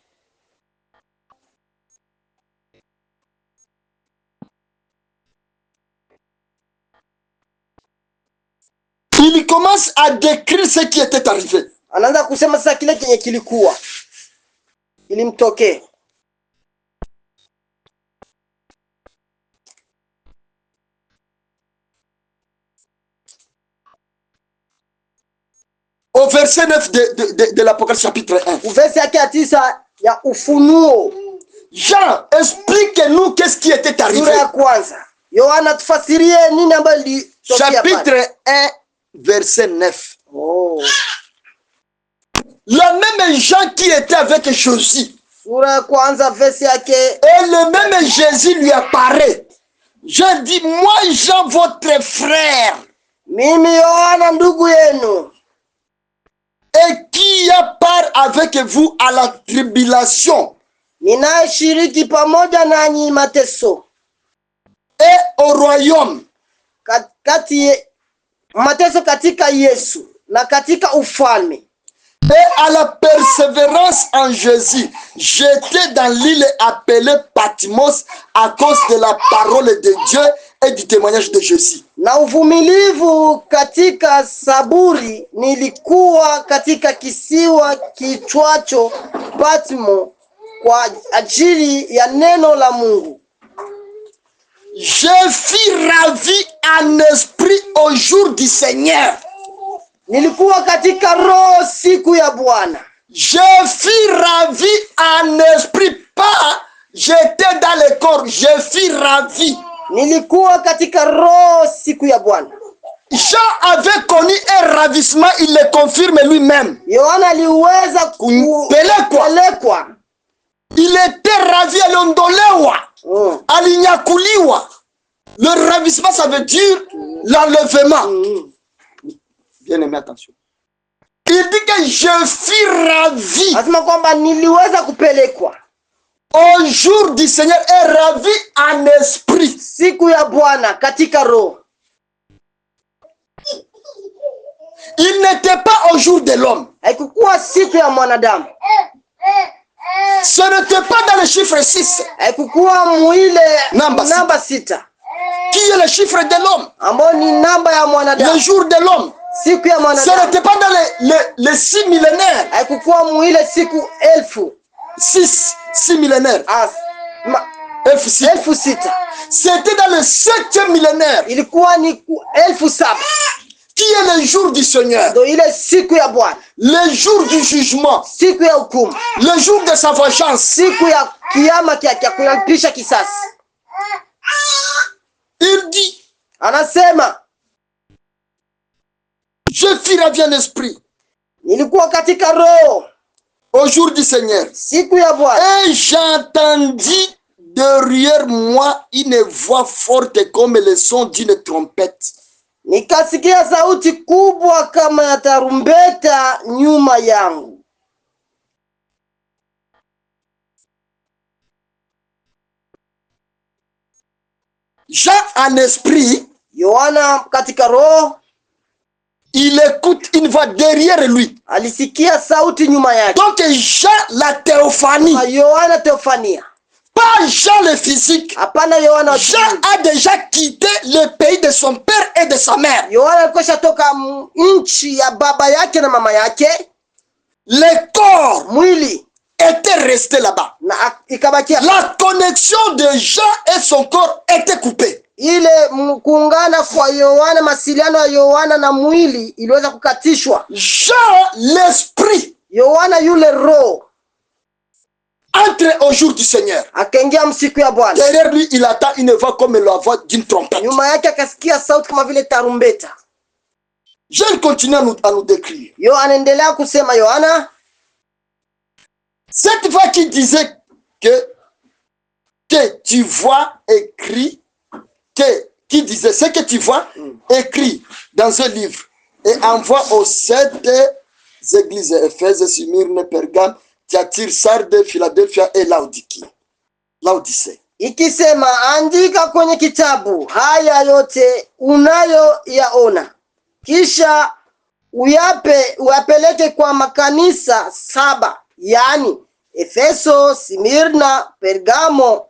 Il commence à décrire ce qui était arrivé. Anaanza kusema sasa kile kenye kilikuwa. Ilimtokea. Au verset 9 de l'Apocalypse chapitre 1. Verset yake ya 9 ya Ufunuo. Jean, explique-nous qu'est-ce qui était arrivé. Sura ya kwanza. Yohana tufasirie nini ambayo ilitokea pale. Chapitre 1 verset 9. Oh. Le même Jean qui était avec Jésus. Sura ya kwanza verset yake. Et le même Jésus lui apparaît. Jean dit, moi Jean votre frère. Mimi Yohana ndugu yenu. Et qui a part avec vous à la tribulation. Ninashiriki pamoja nanyi mateso. Et au royaume. Mateso katika Yesu na katika ufalme. Et à la persévérance en Jésus. J'étais dans l'île appelée Patmos à cause de la parole de Dieu et du témoignage de Jésus. Na uvumilivu katika saburi, nilikuwa katika kisiwa kiitwacho Patmo kwa ajili ya neno la Mungu. Je fus ravi en esprit au jour du Seigneur. Nilikuwa katika roho siku ya Bwana. Je fus ravi en esprit, pas j'étais dans le corps, je fus ravi. Nilikuwa katika roho siku ya Bwana. Jean avait connu un ravissement, il le confirme lui-même. Yohana aliweza kupelekwa. Il était ravi, aliondolewa, alinyakuliwa. Le ravissement, ça veut dire l'enlèvement. Bien aimé, attention. Il dit que je fus ravi. Asema kwamba niliweza kupelekwa. Au jour du Seigneur est ravi en esprit. Siku ya Bwana katika roho. Il n'était pas au jour de l'homme. Haikukuwa siku ya mwanadamu. Ce n'était pas dans le chiffre 6. Haikukuwa muile namba 6. Qui est le chiffre de l'homme? Ambao ni namba ya mwanadamu. Le jour de l'homme. Siku ya mwanadamu. Ce n'était pas dans les 6 millénaires. Haikukuwa muile siku 1000. 6 millénaires. Elfu sita. C'était dans le 7e millénaire. Ilikuwa ni 1007. Qui est le jour du Seigneur? Ndio ile siku ya Bwana. Le jour du jugement. Siku ya hukumu. Le jour de sa vengeance. Siku ya kiyama ya kulipisha kisasi. Il dit, anasema, je fus ravi en esprit. Nilikuwa katika roho. Au jour du Seigneur. Siku ya Bwana. Et j'entendis derrière moi une voix forte comme le son d'une trompette. Nikasikia sauti kubwa kama ya tarumbeta nyuma yangu. Jean en esprit, Yohana katika roho, il écoute une voix derrière lui. alisikia sauti nyuma yake. Donc Jean la théophanie. Yohana theophania. Pas Jean le physique. Hapana Yohana. Jean a déjà quitté le pays de son père et de sa mère. Yohana alikuwa toka nchi ya baba yake na mama yake. Le corps, mwili, était resté là-bas. La connexion de Jean et son corps était coupée. Ile kuungana kwa Yohana, masiliano ya Yohana na mwili iliweza kukatishwa. Jean l'esprit, Yohana yule roho, entre au jour du Seigneur. Akaingia msiku ya Bwana. Derrière lui, il attend une voix comme la voix d'une trompette. Nyuma yake akasikia sauti kama vile tarumbeta. Jean continue à nous décrire. Yo anaendelea kusema Yohana, cette voix qui disait que tu vois écrit, qui disait ce que tu vois écrit dans un livre et envoie aux 7 églises, Éphèse, Smyrne, Pergame, Thyatire, Sarde, Philadelphia et Laodicée. Ikisema andika kwenye kitabu haya yote unayoyaona, kisha uyapeleke kwa makanisa 7, yani Efeso, Smyrna, Pergamo,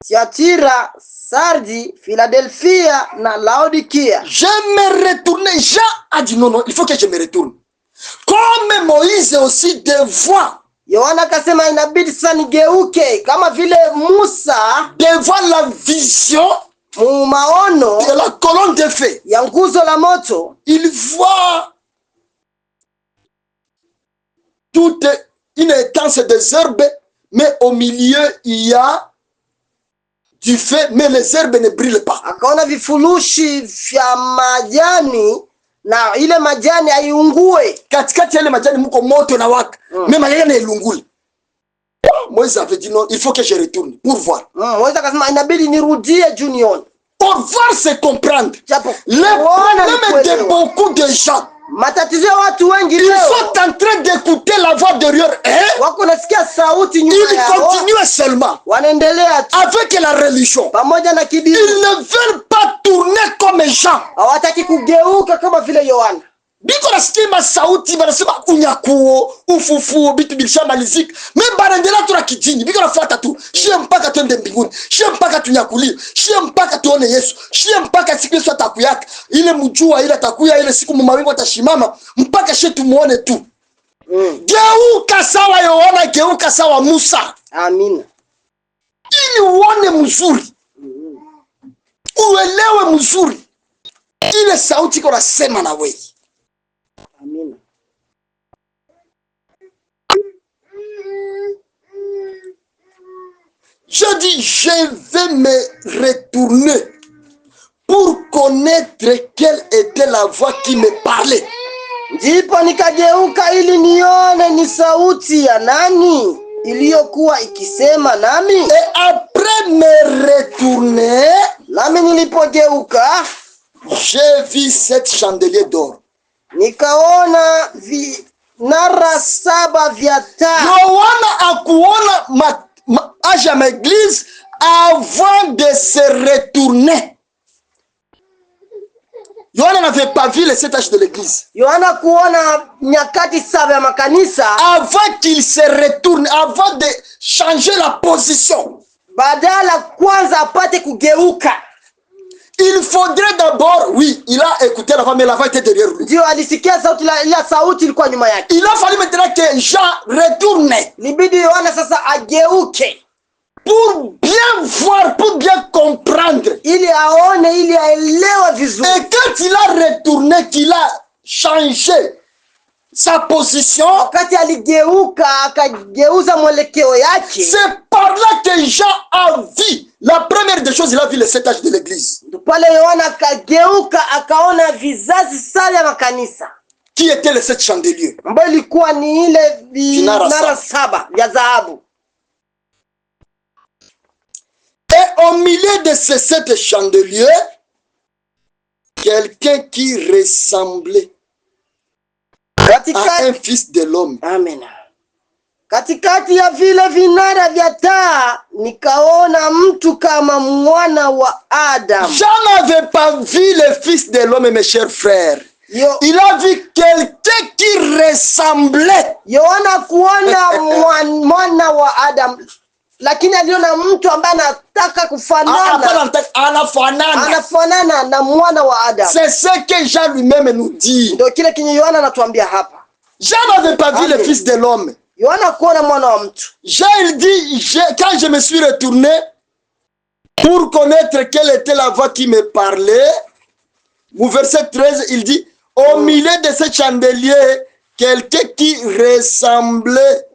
Thyatira, Sardi, Philadelphia na Laodikia. Je me retournais. Jean a dit non, il faut que je me retourne. Comme Moïse aussi devant. Yohana akasema inabidi sasa nigeuke kama vile Musa devant la vision maono de la colonne de feu ya nguzo la moto. Il voit toute une étance des herbes, mais au milieu il y a du feu, mais les herbes ne brûlent pas. Akaona vifurushi vya majani na ile majani haiungue. Katikati ya ile majani mko moto na waka. Mais majani hailunguli. Moïse avait dit non, il faut que je retourne pour voir. Moïse akasema inabidi nirudie juu nione. Pour voir, c'est comprendre. Le problème de beaucoup de gens, matatizo ya watu wengi leo, ils sont en train d'écouter la voix derrière eux. Wako nasikia sauti nyuma yao. Ils continuent seulement. Wanaendelea tu avec la religion. Pamoja na kidini. Ils ne veulent pas tourner comme Jean. Hawataki kugeuka kama vile Yohana. Biko nasikia masauti banasema unyakuo, ufufuo, bitu bilishamalizika. Mimi barendela tu na kijini, biko nafuata tu. Shie mpaka twende mbinguni. Shie mpaka tunyakulie. Shie mpaka tuone Yesu. Shie mpaka siku Yesu atakuyaka. Ile mjua ile atakuya ile siku mawingu atashimama mpaka shie tumuone tu. Geuka sawa Yohana, geuka sawa Musa. Amina. Ili uone mzuri. Uelewe mzuri. Ile sauti iko nasema na wewe. Amina. Je dis, je vais me retourner pour connaître quelle était la voix qui me parlait. Ndipo nikageuka ili nione ni sauti ya nani iliyokuwa ikisema nami. Et après me retourner, nami nilipogeuka, j'ai vu 7 chandeliers d'or. Nikaona vinara 7 vya taa. Yohana akuona âge à l'église avant de se retourner. Yohana n'avait pas vu les 7 âges de l'église. Yohana kuona nyakati 7 ya makanisa. Avant qu'il se retourne, avant de changer la position. Badala kwanza apate kugeuka. Il faudrait d'abord, oui, il a écouté la voix, mais la voix était derrière lui. Ndio alisikia sauti, ila sauti ilikuwa nyuma yake. Il a fallu maintenant que Jean retourne. Libidi Yohana sasa ageuke. Pour bien voir, pour bien comprendre. Ili aone, ili aelewe vizuri. Et quand il a retourné, qu'il a changé sa position, wakati aligeuka, akageuza mwelekeo yake, c'est par là que Jean a vu. La première des choses, il a vu les 7 âges de l'église. Pale Yohana akageuka, akaona vizazi 7 ya makanisa. Qui étaient les 7 chandeliers? Ambayo ilikuwa ni ile vinara 7 vya dhahabu. Et au milieu de ces 7 chandeliers, quelqu'un qui ressemblait à un fils de l'homme. Amen. Katikati ya vile vinara vya taa nikaona mtu kama mwana wa Adam. Jean n'avait pas vu le fils de l'homme, mes chers frères. Il a vu quelqu'un qui ressemblait. Yohana kuona mwana wa Adam, lakini aliona mtu ambaye anataka kufanana. Anafanana na mwana wa Adam. C'est ce que Jean lui-même nous dit. Ndio kile kinyo Yohana anatuambia hapa. Jean n'avait pas vu le fils de l'homme. Yohana kuona mwana wa mtu. Jean il dit, quand je me suis retourné pour connaître quelle était la voix qui me parlait, au verset 13, il dit, au milieu de ce chandelier, quelqu'un qui ressemblait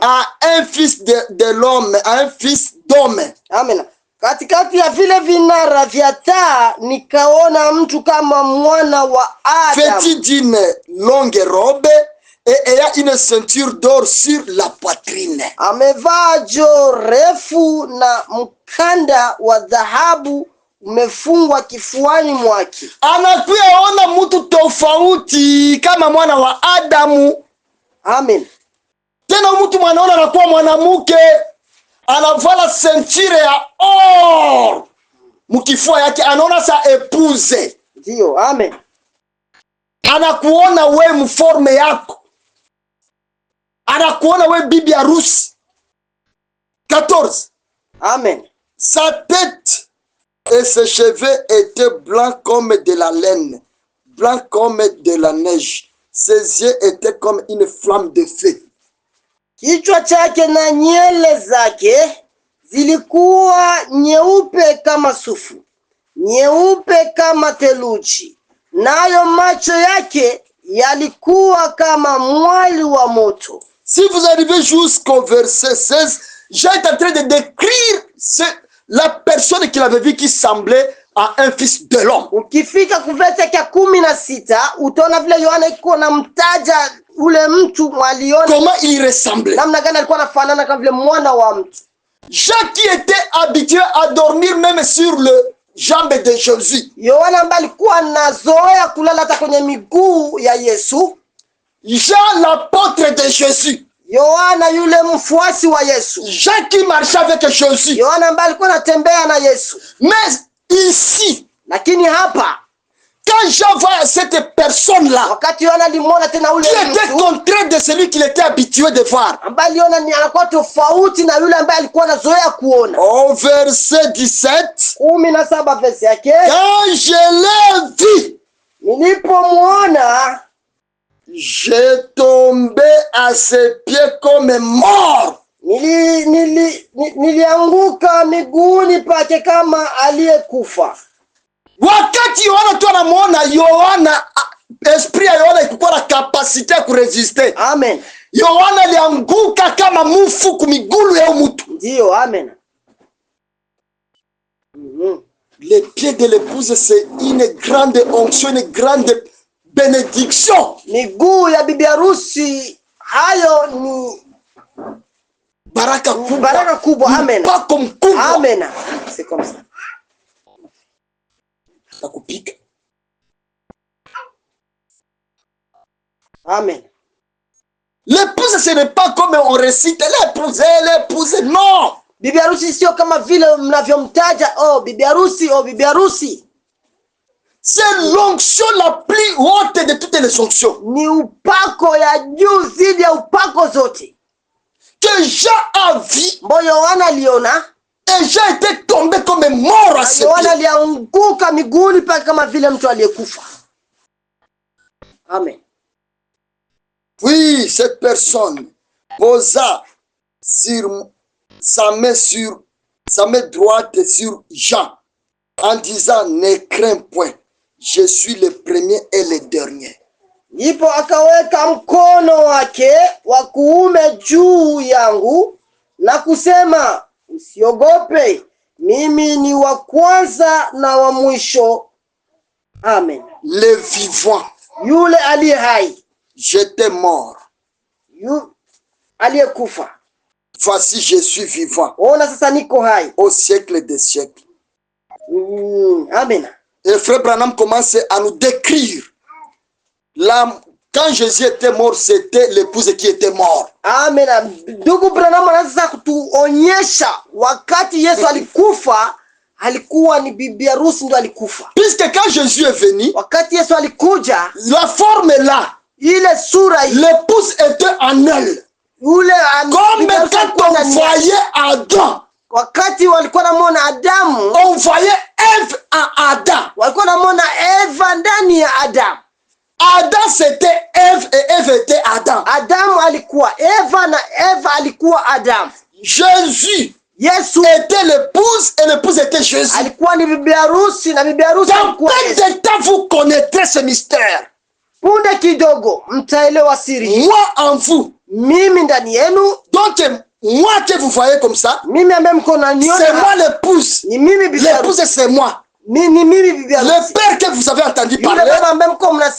à un fils de l'homme, à un fils d'homme. Amen. Katikati ya vile vinara vya taa nikaona mtu kama mwana wa Adam. Vêtu d'une longue robe et ayant une ceinture d'or sur la poitrine. Amevaa jo refu na mkanda wa dhahabu umefungwa kifuani mwake. Anakuya ona mtu tofauti kama mwana wa Adamu. Amen. Tena mtu mwanaona anakuwa mwanamke, anavala ceinture ya or mkifua yake, anaona sa épouse. Ndio, amen. Anakuona we mforme yako, anakuona we bibi harusi. 14. Amen. Sa tête et ses cheveux étaient blancs comme de la laine, blancs comme de la neige. Ses yeux étaient comme une flamme de feu. Kichwa chake na nywele zake zilikuwa nyeupe kama sufu, nyeupe kama theluji, nayo macho yake yalikuwa kama mwali wa moto. Si vous arrivez jusqu'au verset 16, Jean est en train de décrire la personne qu'il avait vu qui semblait à un fils de l'homme. Ukifika kuverse ya 16 utaona vile Yohana iko na mtaja ule mtu mwaliona. Comment il ressemblait? Namna gani alikuwa anafanana kama vile mwana wa mtu. Jean qui était habitué à dormir même sur le jambe de Jésus. Yohana ambaye alikuwa anazoea kulala hata kwenye miguu ya Yesu. Jean l'apôtre de Jésus. Yohana yule mfuasi wa Yesu. Jean qui marchait avec Jésus. Yohana ambaye alikuwa anatembea na Yesu. Mais ici, lakini hapa, quand Jean voit cette personne-là, wakati Yohana alimuona tena ule qui était contraire de celui qu'il était habitué de voir, ambaye aliona ni anakuwa tofauti na yule ambaye alikuwa anazoea kuona. Au verset 17, 17 verse yake, quand je l'ai vu, nilipomuona, j'ai tombé à ses pieds comme mort. Nilianguka miguuni pake kama aliyekufa. Wakati Yohana tu anamuona Yohana, esprit ya Yohana ilikuwa na capacité ya kuresiste. Amen. Yohana alianguka kama mufu kumigulu ya mtu. Ndio, amen. Les pieds de l'épouse, c'est une grande onction, une grande bénédiction. Miguu ya bibi harusi, hayo ni baraka kubwa. Baraka kubwa, amen. Mpako mkubwa. Amen. C'est comme ça. Nakupika. Amen. L'épouse, ce n'est pas comme on récite l'épouse, non. Bibi harusi sio kama vile mnavyomtaja, oh bibi harusi, oh bibi harusi. C'est l'onction la plus haute de toutes les onctions. Ni upako ya juu zidi ya upako zote. Que Jean a vu. Mbo Yohana aliona. Et Jean était tombé comme mort à ses pieds. Yohana alianguka miguuni pake kama vile mtu aliyekufa. Amen. Puis cette personne posa sur sa main droite sur Jean en disant, ne crains point, je suis le premier et le dernier. Ndipo akaweka mkono wake wa kuume juu yangu na kusema, usiogope, mimi ni wa kwanza na wa mwisho. Amen. Le vivant. Yule aliye hai. J'étais mort. Aliyekufa. Voici je suis vivant. Ona sasa niko hai. Au siècle des siècles. Amen. Et frère Branham commence à nous décrire la quand Jésus était mort, c'était l'épouse qui était mort. Amen. Ndugu Branham anaanza kutuonyesha wakati Yesu alikufa, alikuwa ni bibi harusi ndo alikufa. Puisque quand Jésus est venu, wakati Yesu alikuja, la forme est là. Ile sura, l'épouse était en elle. Comme quand on voyait Adam. Wakati walikuwa namuona Adamu, on voyait Ève en Adam. Walikuwa namuona Eva ndani ya Adamu. Adam c'était Ève et Ève était Adam. Adamu alikuwa Eva na Eva alikuwa Adamu. Jésus Yesu était l'épouse et l'épouse était Jésus. Alikuwa ni bibi harusi na bibi harusi alikuwa Yesu. Dans peu de temps vous connaîtrez ce mystère. Punde kidogo mtaelewa siri. Moi en vous. Mimi ndani yenu. Donc moi que vous voyez comme ça, mimi ambaye mko naniona, c'est moi l'épouse. Ni mimi bibi harusi. L'épouse c'est moi. Ni mimi bibi harusi. Le père que vous avez entendu parler,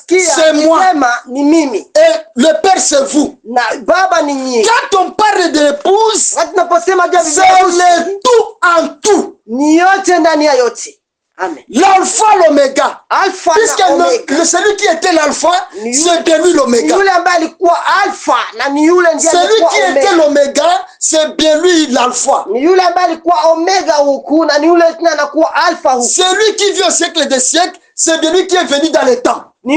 c'est moi. Ni mimi. Et le père c'est vous. Na baba ni nyinyi. Quand on parle de l'épouse, c'est le tout en tout. Ni yote ndani ya yote. Amen. L'alpha, l'oméga. Alpha puisque na omega. Celui qui était l'alpha, c'est bien l'oméga. Celui qui était l'oméga, c'est bien lui l'alpha. Celui qui vit au siècle des siècles, c'est bien lui qui est venu dans les temps. Au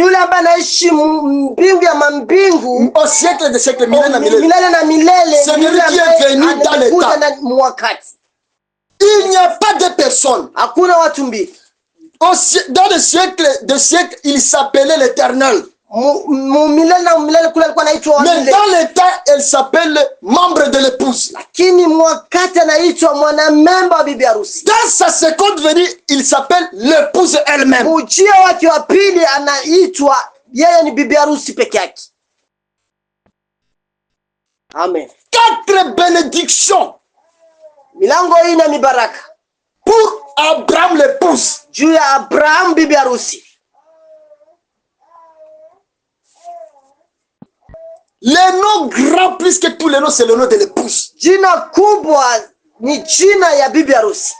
siècle des siècles, c'est bien lui qui est venu dans les temps. Il n'y a pas de personne. Dans le siècle des siècles, il s'appelait l'Éternel. Mais dans les temps, elle s'appelle membre de l'épouse. Dans sa seconde venue, il s'appelle l'épouse elle-même. Amen. 4 bénédictions milango ina mibaraka pour Abraham l'épouse. Juu ya Abraham bibi harusi. Le nom grand plus que tous les noms, c'est le nom de l'épouse. Jina kubwa ni jina ya bibi harusi.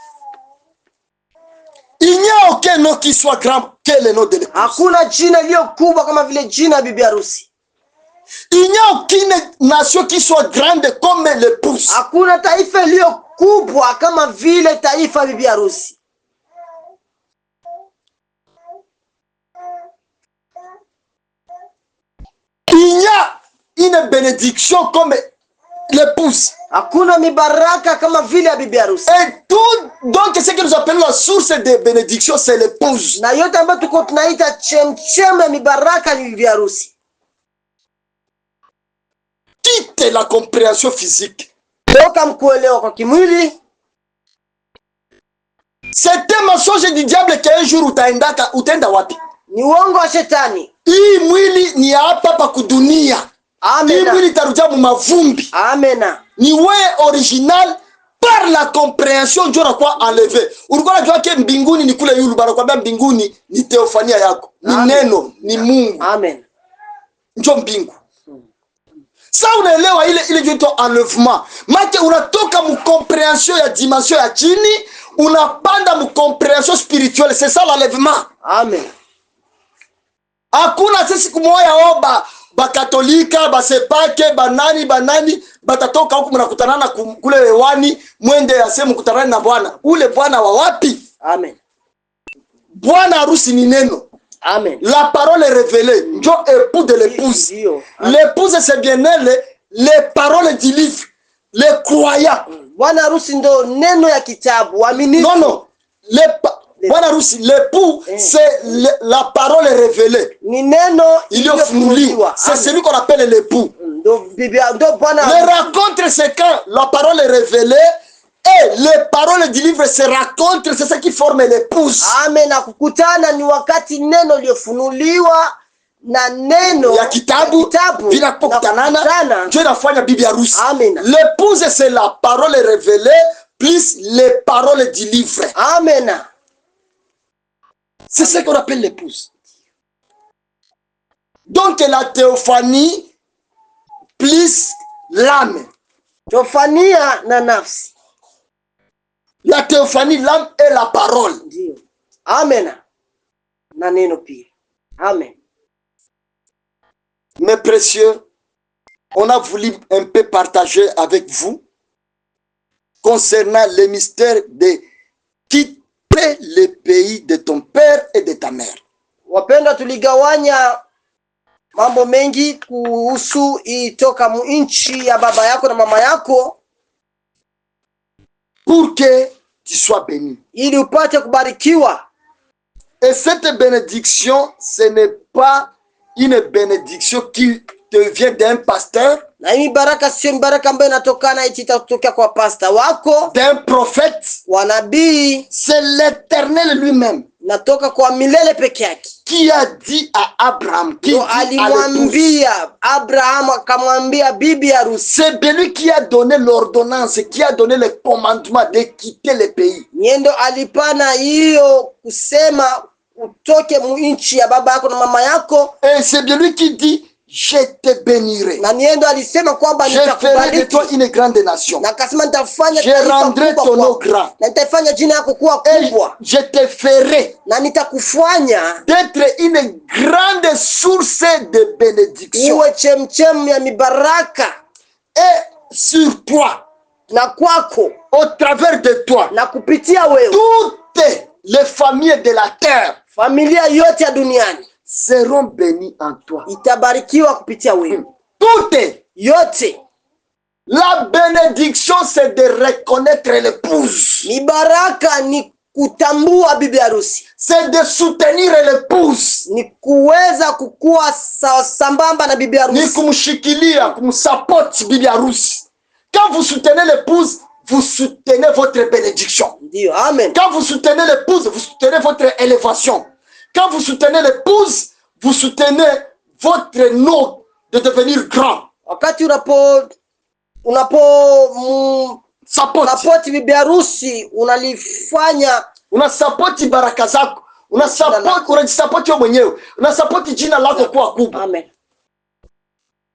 Il n'y a aucun nom qui soit grand que le nom de l'épouse. Hakuna jina iliyo kubwa kama vile jina bibi harusi. Il n'y a aucune nation qui soit grande comme l'épouse. Hakuna taifa iliyo kubwa kama vile taifa bibi harusi. Il y a une bénédiction comme l'épouse. Hakuna mibaraka kama vile ya bibi harusi. Et tout, donc ce que nous appelons la source de bénédiction, c'est l'épouse. Na yote ambayo tuko tunaita chemchem ya mibaraka ni bibi harusi. Quitte la compréhension physique. Toka mkuelewa kwa kimwili. C'est un mensonge du diable qu'un jour utaenda wapi. Ni uongo wa shetani. Hii mwili ni hapa pa kudunia. Amen. Hii mwili itarudia mu mavumbi. Amen. Ni wewe original par la compréhension ndio unakuwa enlevé. Ulikuwa unajua ke mbinguni ni kule yulu banakwambia mbinguni ni teofania yako. Ni neno, ni Mungu. Amen. Ndio mbingu. Sasa unaelewa ile ndio enlèvement. Make unatoka mu compréhension ya dimension ya chini, unapanda mu compréhension spirituelle, c'est ça l'enlèvement. Amen. Hakuna sisi kumoya oba bakatolika basepake banani batatoka huku mnakutanana kule hewani mwende aseme kutanana na Bwana. Ule Bwana wa wapi? Amen. Bwana harusi ni neno. Amen. La parole est révélée. Ndio époux de l'épouse. L'épouse c'est bien elle, les paroles du livre, les croyants. Bwana harusi ndo neno ya kitabu, waaminifu. Non. Bwana harusi, l'époux c'est la parole révélée. Ni neno iliyofunuliwa. C'est celui qu'on appelle l'époux. Les rencontres c'est quand la parole est révélée et les paroles du livre se rencontrent, c'est ça qui forme l'épouse. Amen. Na kukutana ni wakati neno liyofunuliwa na neno ya kitabu vinapokutanana ndio inafanya bibi harusi. L'épouse c'est la parole révélée plus les paroles du livre. Amen. C'est ce qu'on appelle l'épouse. Donc la théophanie plus l'âme. Théophania na nafsi. La théophanie, l'âme et la parole. Ndio. Amen. Na neno pia. Amen. Mes précieux, on a voulu un peu partager avec vous concernant le mystère de quitter le pays de ton père et de ta mère. Wapenda, tuligawanya mambo mengi kuhusu itoka nchi ya baba yako na mama yako, pour que tu sois béni. Ili upate kubarikiwa. Et cette bénédiction, ce n'est pas une bénédiction qui te vient d'un pasteur, na hii baraka sio baraka ambayo inatokana itatokea kwa pastor wako, d'un prophète, wa nabii. C'est l'Éternel lui-même, natoka kwa milele peke yake, qui a dit à Abraham, qui alimwambia Abraham, akamwambia bibi harusi. C'est de lui qui a donné l'ordonnance, qui a donné le commandement de quitter le pays. Niendo alipana hiyo kusema utoke nchi ya baba yako na mama yako. Et c'est de lui qui dit, je te bénirai. Na niendo alisema kwamba je ferai de toi une grande nation. Na akasema nitafanya je rendrai ton nom grand. Na nitafanya jina yako kuwa kubwa. Je te ferai. Na nitakufanya d'être une grande source de bénédiction. Uwe chemchem ya mibaraka. Et sur toi. Na kwako. Au travers de toi. Na kupitia wewe. Toutes les familles de la terre. Familia yote ya duniani seront bénis en toi. Itabarikiwa kupitia wewe. Toutes. Yote. La bénédiction, c'est de reconnaître l'épouse. Mibaraka ni kutambua bibi harusi. C'est de soutenir l'épouse. Ni kuweza kukua sambamba na bibi harusi. Ni kumshikilia, kumsupport bibi harusi. Quand vous soutenez l'épouse, vous soutenez votre bénédiction. Dieu, amen. Quand vous soutenez l'épouse, vous soutenez votre élévation. Quand vous soutenez l'épouse, vous soutenez votre nom de devenir grand. Wakati support bibi harusi, unalifanya unasupport baraka zako, unasupport wewe mwenyewe, unasupport jina lako kuwa kubwa. Amen.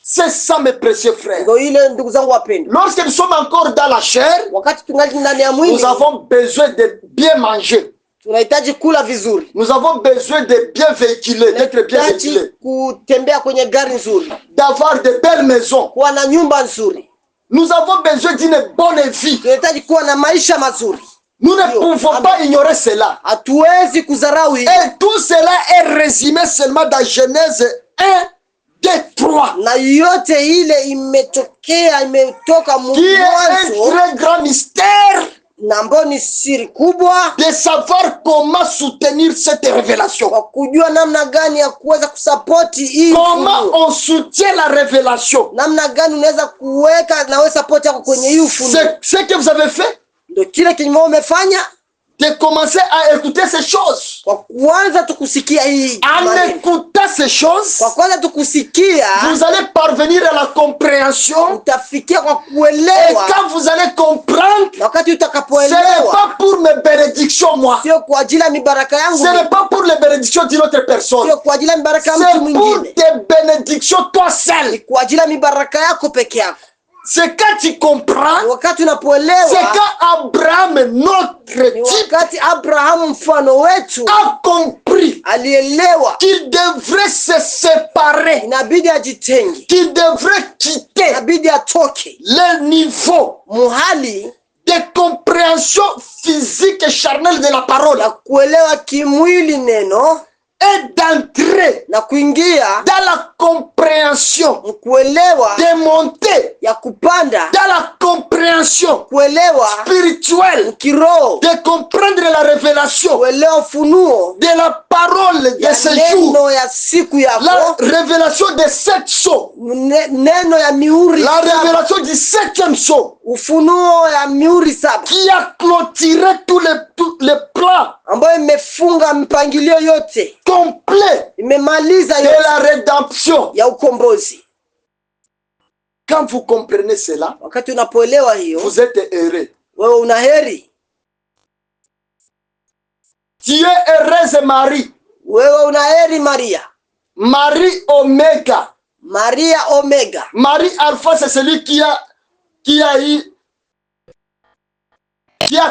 C'est ça mes précieux frères. Lorsque nous sommes encore dans la chair, nous avons besoin de bien manger. Tunahitaji kula vizuri. Nous avons besoin de bien véhiculer, d'être bien véhiculé. Kutembea kwenye gari nzuri. D'avoir de belles maisons. Kuwa na nyumba nzuri. Nous avons besoin d'une bonne vie. Tunahitaji kuwa na maisha mazuri. Nous ne pouvons pas ignorer cela. Hatuwezi kudharau hili. Et tout cela est résumé seulement dans Genèse 1, 2, 3. Na yote ile imetoka Mwanzo. Qui est un très grand mystère. Nambo ni siri kubwa de savoir comment soutenir cette révélation. Kwa kujua namna gani ya kuweza kusupporti hii. Comment on soutient la révélation. Namna gani unaweza kuweka na wewe support yako kwenye hii ufunuo. Ce que vous avez fait, ndio kile kilimo umefanya, de commencer à écouter ces choses. Kwa kwanza tukusikia hii. En écoutant ces choses, kwa kwanza tukusikia, vous allez parvenir à la compréhension. Utafikia kwa kuelewa. Et quand vous allez comprendre, wakati utakapoelewa, ce n'est pas pour mes bénédictions moi. Sio kwa ajili ya mibaraka yangu. Ce n'est pas pour les bénédictions d'une autre personne. Sio kwa ajili ya mibaraka ya mtu mwingine. C'est pour tes bénédictions toi seul. Ni kwa ajili ya mibaraka yako peke yako. C'est quand tu comprends. Wakati unapoelewa. C'est quand Abraham, notre type, wakati Abraham mfano wetu, a compris. Alielewa. Qu'il devrait se séparer. Inabidi ajitenge. Qu'il devrait quitter. Inabidi atoke. Le niveau. Muhali. De compréhension physique et charnelle de la parole. Ya kuelewa kimwili neno. Et d'entrer na kuingia dans la compréhension, kuelewa de monter ya kupanda dans la compréhension kuelewa spirituelle, kiroho, de comprendre la révélation, kuelewa funuo de la parole de ce jour, ya siku yako, la révélation de 7 sceaux, neno ya mihuri, la révélation du 7e sceau, ufunuo ya mihuri 7, qui a clôturé tous les plans, ambayo imefunga mpangilio yote complet imemaliza de la rédemption ya ukombozi. Quand vous comprenez cela, wakati unapoelewa hiyo, vous êtes heureux. Wewe una heri. Tu es heureuse Marie. Wewe una heri Maria. Marie Omega. Maria Omega. Marie Alpha, c'est celui qui a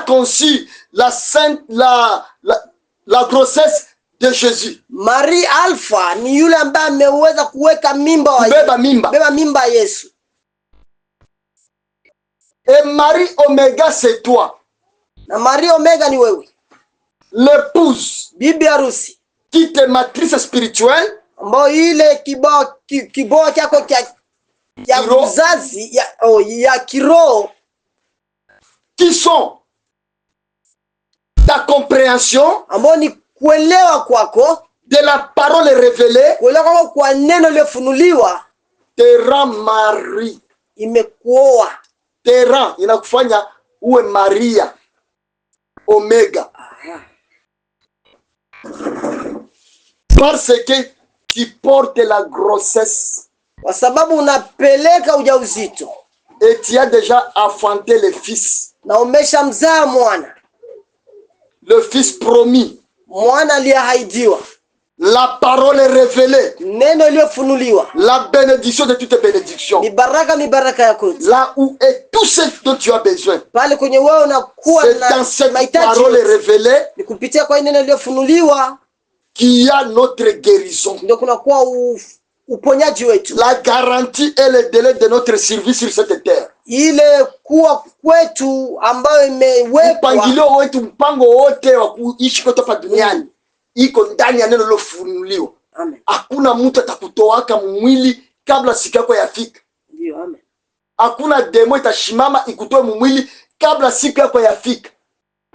conçu la grossesse de Jésus. Marie Alpha ni yule ambaye ameweza kuweka mimba wa Beba mimba Yesu. Et Marie Omega c'est toi. Na Marie Omega ni wewe. L'épouse. Bibi harusi. Qui est matrice spirituelle. Ambayo ile kibao chako ya uzazi ya kiroho. Qui sont ta compréhension. Ambayo ni kuelewa kwako. De la parole révélée. Kuelewa kwako kwa neno lilofunuliwa. Te rend Marie. Imekuoa. Te rend inakufanya uwe Maria Omega. Parce que tu portes la grossesse. Kwa sababu unapeleka ujauzito. Et tu as déjà enfanté le fils. Na umeshamzaa mwana. Le fils promis. Mwana aliyeahidiwa. La parole est révélée. Neno iliyofunuliwa. La bénédiction de toutes bénédictions. Mibaraka ya kote. Là où est tout ce dont tu as besoin. Pale kwenye wewe unakuwa na c'est dans cette parole révélée. Ni kupitia kwa neno iliyofunuliwa. Qu'il y a notre guérison. Ndio kunakuwa uponyaji wetu. La garantie et le délai de notre service sur cette terre. Ile kuwa kwetu ambayo imewekwa. Mpangilio wetu, mpango wote wa kuishi kwetu hapa duniani iko ndani ya neno lilofunuliwa. Amen. Hakuna mtu atakutoaka mwili kabla siku yako yafika. Ndio, amen. Hakuna demo itashimama ikutoe mwili kabla siku yako yafika.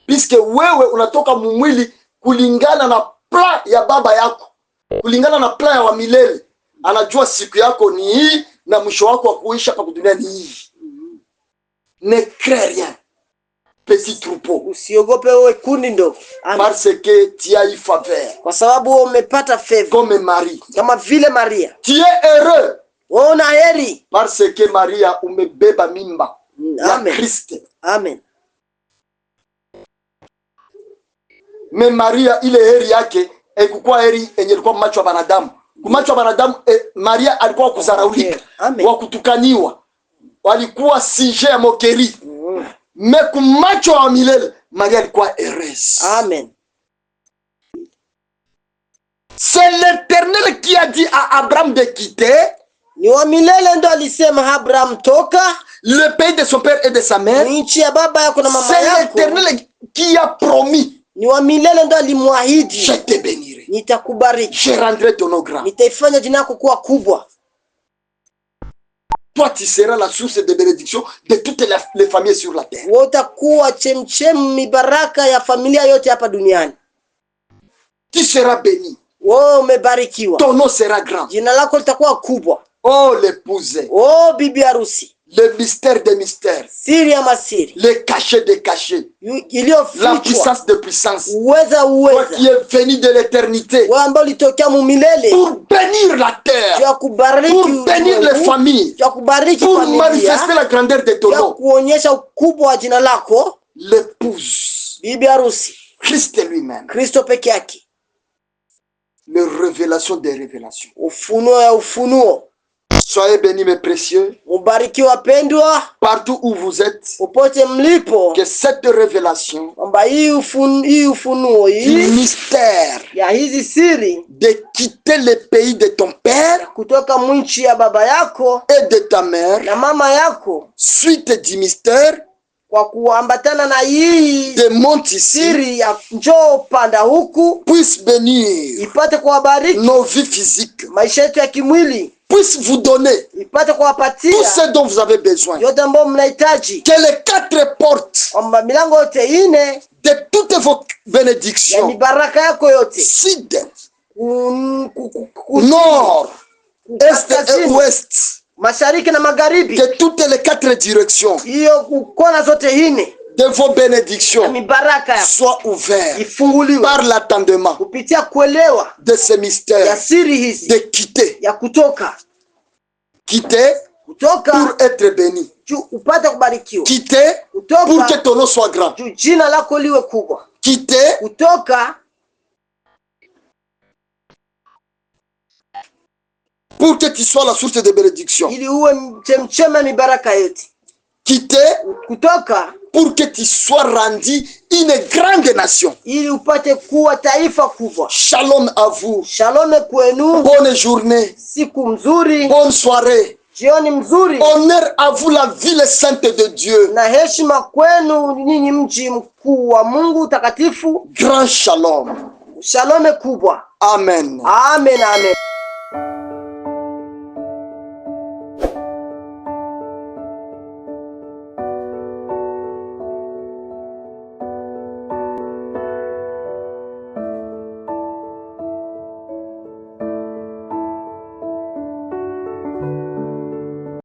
Puisque wewe unatoka mwili kulingana na plan ya baba yako. Kulingana na plan ya wa milele. Anajua siku yako ni hii na mwisho wako wa kuishi hapa dunia ni hii. Ne crains rien. Petit troupeau. Usiogope wewe kundi ndogo. Parce que tu as eu faveur. Kwa sababu umepata favor. Comme Marie. Kama vile Maria. Tu es heureux. Una heri. Parce que Maria umebeba mimba. Amen. Ya Kristo. Amen. Mais Maria ile heri yake haikuwa heri yenye ilikuwa macho ya wanadamu. Kumacho ya wanadamu Maria alikuwa kuzaraulika. Okay. Wa kutukaniwa. Walikuwa sujet ya moquerie. Mais kumacho wa milele Maria alikuwa heureuse. Amen. C'est l'Éternel qui a dit à Abraham de quitter. Ni wa milele ndo alisema Abraham toka le pays de son père et de sa mère. Nchi ya baba yako na mama yako. C'est l'Éternel qui a promis. Ni wa milele ndo alimwahidi. Je te bénirai. Nitakubariki. Je rendrai ton nom grand. Nitaifanya jina lako kuwa kubwa. Toi tu seras la source de bénédiction de toutes les familles sur la terre. Wewe utakuwa chemchem mibaraka ya familia yote hapa duniani. Tu seras béni. Wewe umebarikiwa. Ton nom sera grand. Jina lako litakuwa kubwa. Oh l'épouse. Oh bibi harusi. Le mystère des mystères. Siri ya masiri. Le cachet des cachets. La puissance de puissance. Uweza. Toi qui es venu de l'éternité. Wewe ambaye ulitokea mumilele. Pour bénir la terre. Pour bénir les familles. Pour manifester la grandeur de ton nom. Kuonyesha ukubwa wa jina lako. L'épouse. Bibi harusi. Christ lui-même. Kristo peke yake. Les révélations des révélations. Ufunuo ya ufunuo. Soyez bénis mes précieux. Mubariki wapendwa. Partout où vous êtes. Popote mlipo. Que cette révélation. Kwamba hii ufunuo hii. Mystère. Ya hizi siri. De quitter le pays de ton père. Kutoka nchi ya baba yako. Et de ta mère. Na mama yako. Suite du mystère. Kwa kuambatana na hii de monte ici, siri ya njoo panda huku, puisse bénir ipate kuwabariki nos vies physiques, maisha yetu ya kimwili, puisse vous donner ipate kuwapatia tout ce dont vous avez besoin, yote ambayo mnahitaji. que les 4 portes kwamba milango yote ine de toutes vos bénédictions, ya mibaraka yako yote, sud, nord, est et ouest, mashariki na magharibi, que toutes les 4 directions, hiyo kona zote ine de vos bénédictions soient ouvertes par l'attendement kupitia kuelewa de ces mystères, ya siri hizi, de quitter, ya kutoka pour être béni, upate kubarikiwa, quitter pour que ton nom soit grand, jina lako liwe kubwa, quitter kutoka pour que tu sois la source de bénédiction, ili uwe chemchema mibaraka yote, quitter kutoka pour que tu sois rendu une grande nation. ili upate kuwa taifa kubwa. Shalom à vous. Shalom kwenu. Bonne journée. Siku mzuri. Bonne soirée. Jioni mzuri. Honneur à vous, la ville sainte de Dieu. Na heshima kwenu nyinyi mji mkuu wa Mungu takatifu. Grand shalom. Shalom kubwa. Amen. Amen, amen.